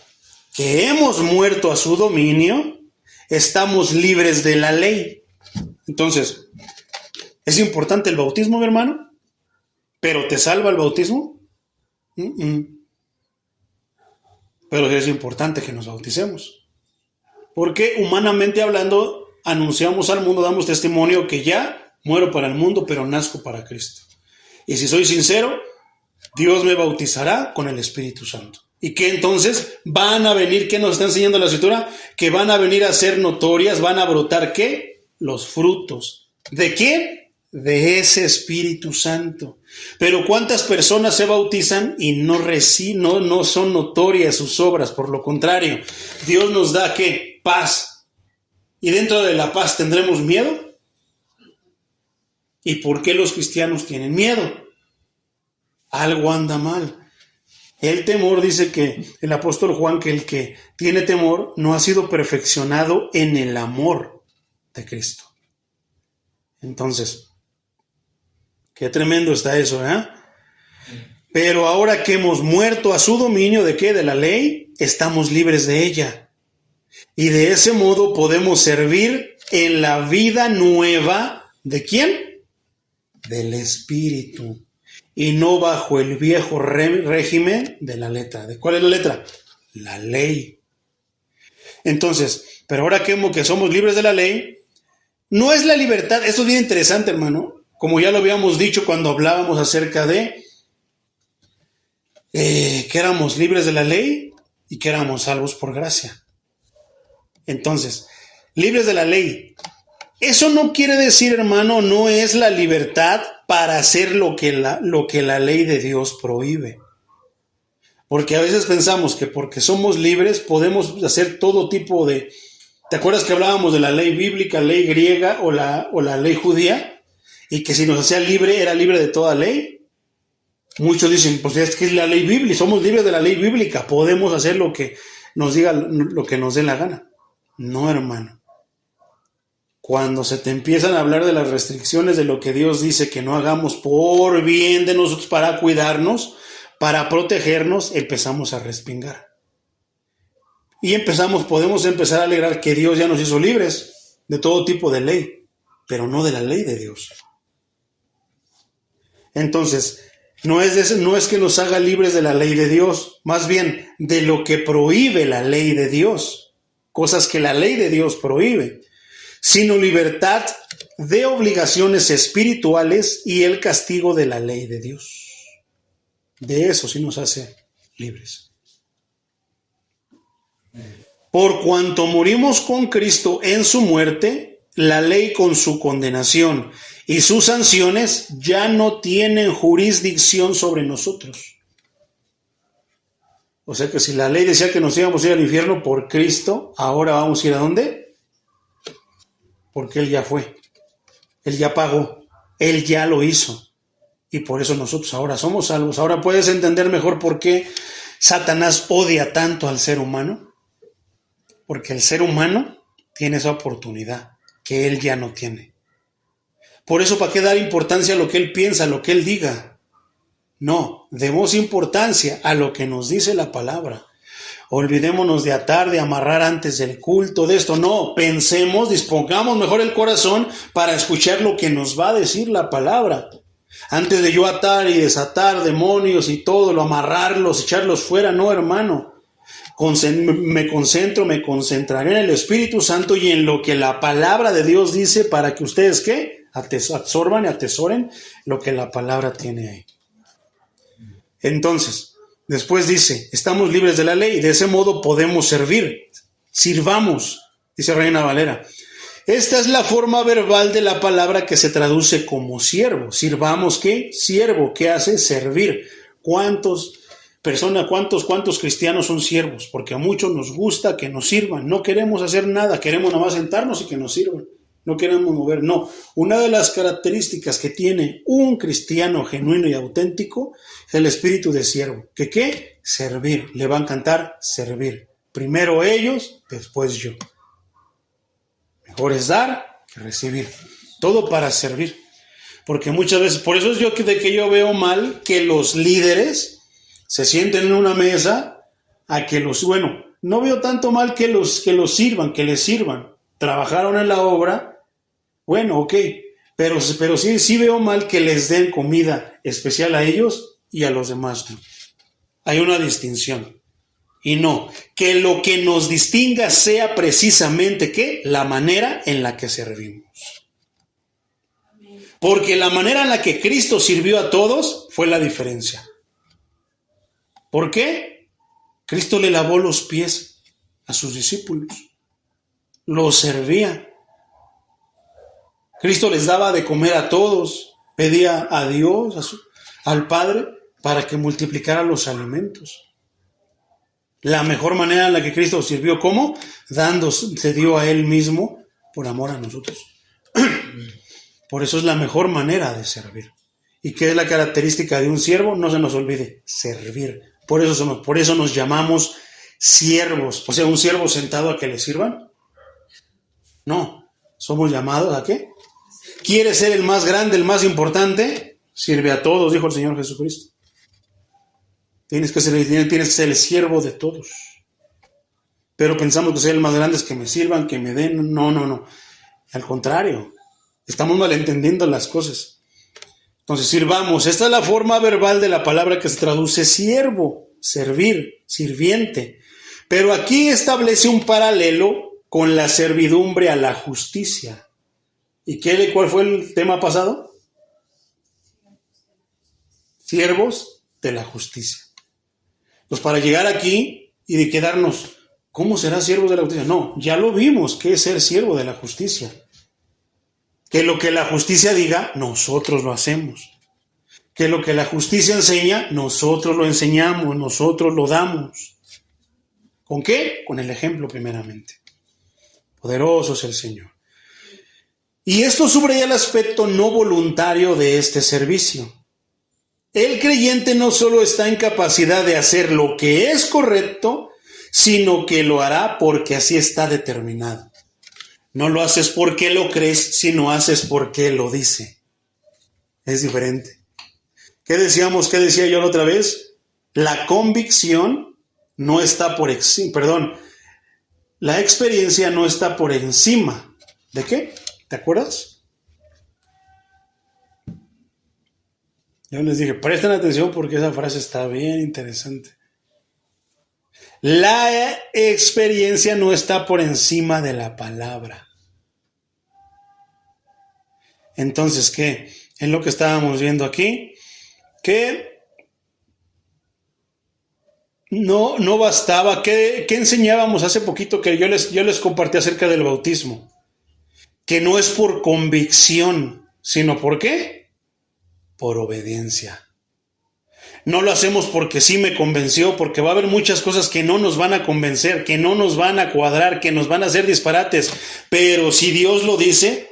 que hemos muerto a su dominio, estamos libres de la ley. Entonces, ¿es importante el bautismo, mi hermano? ¿Pero te salva el bautismo? Pero es importante que nos bauticemos. Porque humanamente hablando, anunciamos al mundo, damos testimonio que ya muero para el mundo, pero nazco para Cristo. Y si soy sincero, Dios me bautizará con el Espíritu Santo. ¿Y qué entonces? Van a venir, ¿qué nos está enseñando la Escritura? Que van a venir a ser notorias, van a brotar ¿qué? Los frutos. ¿De quién? De ese Espíritu Santo. Pero ¿cuántas personas se bautizan y no son notorias sus obras? Por lo contrario, Dios nos da ¿qué? Paz. ¿Y dentro de la paz tendremos miedo? ¿Y por qué los cristianos tienen miedo? Algo anda mal. El temor, dice que el apóstol Juan, que el que tiene temor no ha sido perfeccionado en el amor de Cristo. Entonces, qué tremendo está eso, ¿eh? Pero ahora que hemos muerto a su dominio, ¿de qué? De la ley, estamos libres de ella. Y de ese modo podemos servir en la vida nueva, ¿de quién? Del Espíritu. Y no bajo el viejo régimen de la letra. ¿De cuál es la letra? La ley. Entonces, pero ahora que somos libres de la ley, no es la libertad. Esto es bien interesante, hermano. Como ya lo habíamos dicho cuando hablábamos acerca de que éramos libres de la ley y que éramos salvos por gracia. Entonces, libres de la ley. Eso no quiere decir, hermano, no es la libertad para hacer lo que la ley de Dios prohíbe. Porque a veces pensamos que porque somos libres podemos hacer todo tipo de... ¿Te acuerdas que hablábamos de la ley bíblica, ley griega o la ley judía? Y que si nos hacía libre, era libre de toda ley. Muchos dicen, pues es que es la ley bíblica, somos libres de la ley bíblica, podemos hacer lo que nos diga, lo que nos dé la gana. No, hermano. Cuando se te empiezan a hablar de las restricciones de lo que Dios dice que no hagamos por bien de nosotros para cuidarnos, para protegernos, empezamos a respingar. Y podemos empezar a alegrar que Dios ya nos hizo libres de todo tipo de ley, pero no de la ley de Dios. Entonces, no es que nos haga libres de la ley de Dios, más bien de lo que prohíbe la ley de Dios, cosas que la ley de Dios prohíbe, sino libertad de obligaciones espirituales y el castigo de la ley de Dios. De eso sí nos hace libres. Por cuanto morimos con Cristo en su muerte, la ley con su condenación y sus sanciones ya no tienen jurisdicción sobre nosotros. O sea que si la ley decía que nos íbamos a ir al infierno por Cristo, ahora vamos a ir ¿a dónde? Porque Él ya fue, Él ya pagó, Él ya lo hizo. Y por eso nosotros ahora somos salvos. Ahora puedes entender mejor por qué Satanás odia tanto al ser humano. Porque el ser humano tiene esa oportunidad que él ya no tiene. Por eso, ¿para qué dar importancia a lo que él piensa, a lo que él diga? No, demos importancia a lo que nos dice la palabra. Olvidémonos de atar, de amarrar antes del culto, de esto. No, pensemos, dispongamos mejor el corazón para escuchar lo que nos va a decir la palabra. Antes de yo atar y desatar demonios y todo, amarrarlos, echarlos fuera, no, hermano. Me concentraré en el Espíritu Santo y en lo que la palabra de Dios dice para que ustedes, ¿qué? Absorban y atesoren lo que la palabra tiene ahí. Entonces, después dice, estamos libres de la ley y de ese modo podemos servir. Sirvamos, dice Reina Valera. Esta es la forma verbal de la palabra que se traduce como siervo. Sirvamos, ¿qué? Siervo, ¿qué hace? Servir. ¿Cuántos cristianos son siervos? Porque a muchos nos gusta que nos sirvan. No queremos hacer nada, queremos nada más sentarnos y que nos sirvan. No queremos mover, no. Una de las características que tiene un cristiano genuino y auténtico es el espíritu de siervo. ¿Qué? Servir. Le va a encantar servir. Primero ellos, después yo. Mejor es dar que recibir. Todo para servir. Porque muchas veces, por eso es que yo veo mal que los líderes se sienten en una mesa no veo tanto mal que les sirvan. Trabajaron en la obra, bueno, ok, pero sí veo mal que les den comida especial a ellos y a los demás no. Hay una distinción. Y no, que lo que nos distinga sea precisamente, ¿qué? La manera en la que servimos. Porque la manera en la que Cristo sirvió a todos fue la diferencia. ¿Por qué? Cristo le lavó los pies a sus discípulos. Los servía. Cristo les daba de comer a todos. Pedía a Dios, al Padre, para que multiplicara los alimentos. La mejor manera en la que Cristo sirvió, ¿cómo? Se dio a Él mismo por amor a nosotros. Por eso es la mejor manera de servir. ¿Y qué es la característica de un siervo? No se nos olvide, servir. Por eso nos llamamos siervos. O sea, un siervo sentado a que le sirvan. No, somos llamados ¿a qué? ¿Quieres ser el más grande, el más importante? Sirve a todos, dijo el Señor Jesucristo. Tienes que ser el siervo de todos. Pero pensamos que ser el más grande es que me sirvan, que me den. No. Al contrario, estamos malentendiendo las cosas. Entonces, sirvamos. Esta es la forma verbal de la palabra que se traduce siervo, servir, sirviente. Pero aquí establece un paralelo con la servidumbre a la justicia. ¿Y cuál fue el tema pasado? Siervos de la justicia. Pues para llegar aquí y de quedarnos, ¿cómo será siervo de la justicia? No, ya lo vimos, que es ser siervo de la justicia. Que lo que la justicia diga, nosotros lo hacemos. Que lo que la justicia enseña, nosotros lo enseñamos, nosotros lo damos. ¿Con qué? Con el ejemplo primeramente. Poderoso es el Señor. Y esto subraya el aspecto no voluntario de este servicio. El creyente no solo está en capacidad de hacer lo que es correcto, sino que lo hará porque así está determinado. No lo haces porque lo crees, sino haces porque lo dice. Es diferente. ¿Qué decíamos? ¿Qué decía yo la otra vez? La convicción no está por la experiencia no está por encima. ¿De qué? ¿Te acuerdas? Yo les dije, presten atención porque esa frase está bien interesante. La experiencia no está por encima de la palabra. Entonces, ¿qué? Es lo que estábamos viendo aquí, que no bastaba. ¿Qué enseñábamos hace poquito que yo les compartí acerca del bautismo? Que no es por convicción, sino ¿por qué? Por obediencia. No lo hacemos porque sí me convenció, porque va a haber muchas cosas que no nos van a convencer, que no nos van a cuadrar, que nos van a hacer disparates. Pero si Dios lo dice,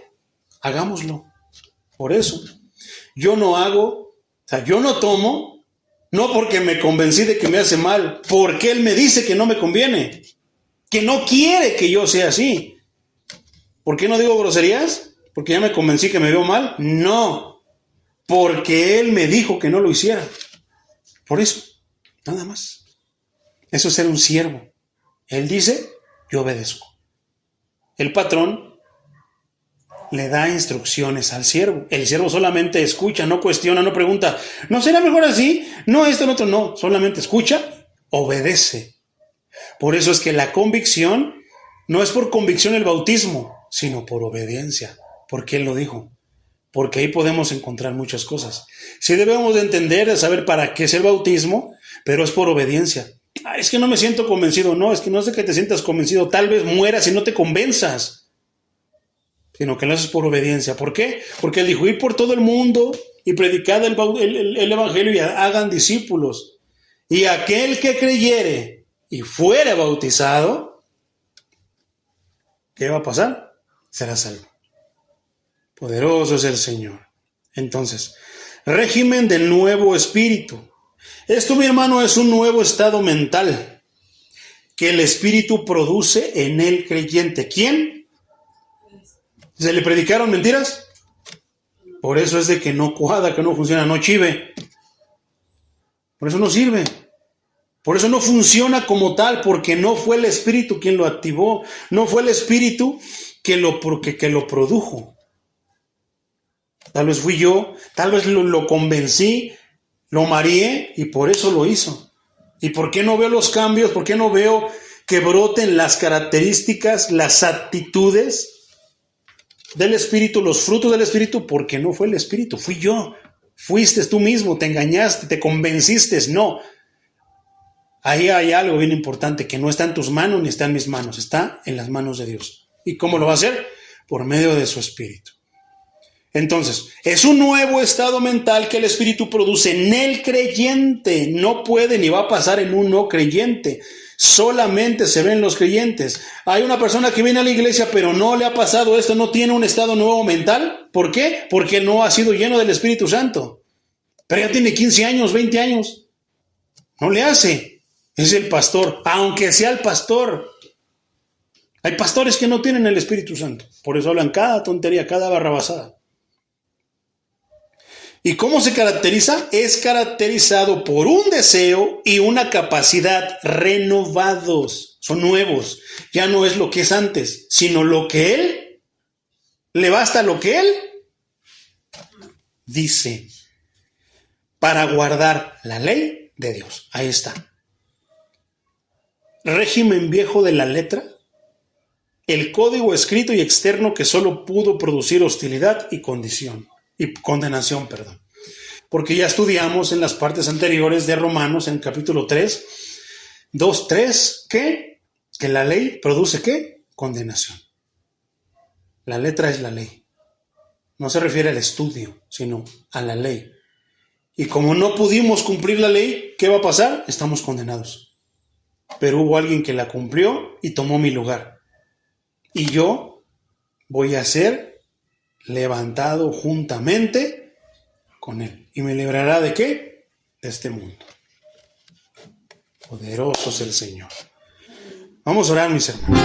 hagámoslo. Por eso. Yo no tomo, no porque me convencí de que me hace mal, porque Él me dice que no me conviene, que no quiere que yo sea así. ¿Por qué no digo groserías? ¿Porque ya me convencí que me veo mal? No. Porque Él me dijo que no lo hiciera. Por eso, nada más. Eso es ser un siervo. Él dice, yo obedezco. El patrón le da instrucciones al siervo. El siervo solamente escucha, no cuestiona, no pregunta. ¿No será mejor así? No, esto, no, otro, no. Solamente escucha, obedece. Por eso es que la convicción no es por convicción el bautismo, sino por obediencia. Porque Él lo dijo. Porque ahí podemos encontrar muchas cosas. Sí debemos de entender, de saber para qué es el bautismo, pero es por obediencia. Es que no me siento convencido. No, es que no es de que te sientas convencido. Tal vez mueras y no te convenzas, sino que lo haces por obediencia. ¿Por qué? Porque Él dijo, ir por todo el mundo y predicad el evangelio y hagan discípulos. Y aquel que creyere y fuere bautizado, ¿qué va a pasar? Será salvo. Poderoso es el Señor. Entonces, régimen del nuevo espíritu. Esto, mi hermano, es un nuevo estado mental que el espíritu produce en el creyente. ¿Quién? ¿Se le predicaron mentiras? Por eso es de que no cuadra, que no funciona, no chive. Por eso no sirve. Por eso no funciona como tal, porque no fue el espíritu quien lo activó. No fue el espíritu que lo produjo. Tal vez fui yo, tal vez lo convencí, lo mareé y por eso lo hizo. ¿Y por qué no veo los cambios? ¿Por qué no veo que broten las características, las actitudes del Espíritu, los frutos del Espíritu? Porque no fue el Espíritu, fui yo. Fuiste tú mismo, te engañaste, te convenciste. No. Ahí hay algo bien importante que no está en tus manos ni está en mis manos, está en las manos de Dios. ¿Y cómo lo va a hacer? Por medio de su Espíritu. Entonces, es un nuevo estado mental que el Espíritu produce en el creyente. No puede ni va a pasar en un no creyente. Solamente se ven los creyentes. Hay una persona que viene a la iglesia, pero no le ha pasado esto, no tiene un estado nuevo mental. ¿Por qué? Porque no ha sido lleno del Espíritu Santo. Pero ya tiene 15 años, 20 años. No le hace. Es el pastor, aunque sea el pastor. Hay pastores que no tienen el Espíritu Santo. Por eso hablan cada tontería, cada barrabasada. ¿Y cómo se caracteriza? Es caracterizado por un deseo y una capacidad renovados. Son nuevos. Ya no es lo que es antes, sino lo que Él, le basta lo que Él dice para guardar la ley de Dios. Ahí está. Régimen viejo de la letra. El código escrito y externo que solo pudo producir hostilidad y condenación. Porque ya estudiamos en las partes anteriores de Romanos, en el capítulo 3, 2, 3, ¿qué? Que la ley produce ¿qué? Condenación. La letra es la ley. No se refiere al estudio, sino a la ley. Y como no pudimos cumplir la ley, ¿qué va a pasar? Estamos condenados. Pero hubo alguien que la cumplió y tomó mi lugar. Y yo voy a ser levantado juntamente con él. ¿Y me librará de qué? De este mundo. Poderoso es el Señor. Vamos a orar, mis hermanos.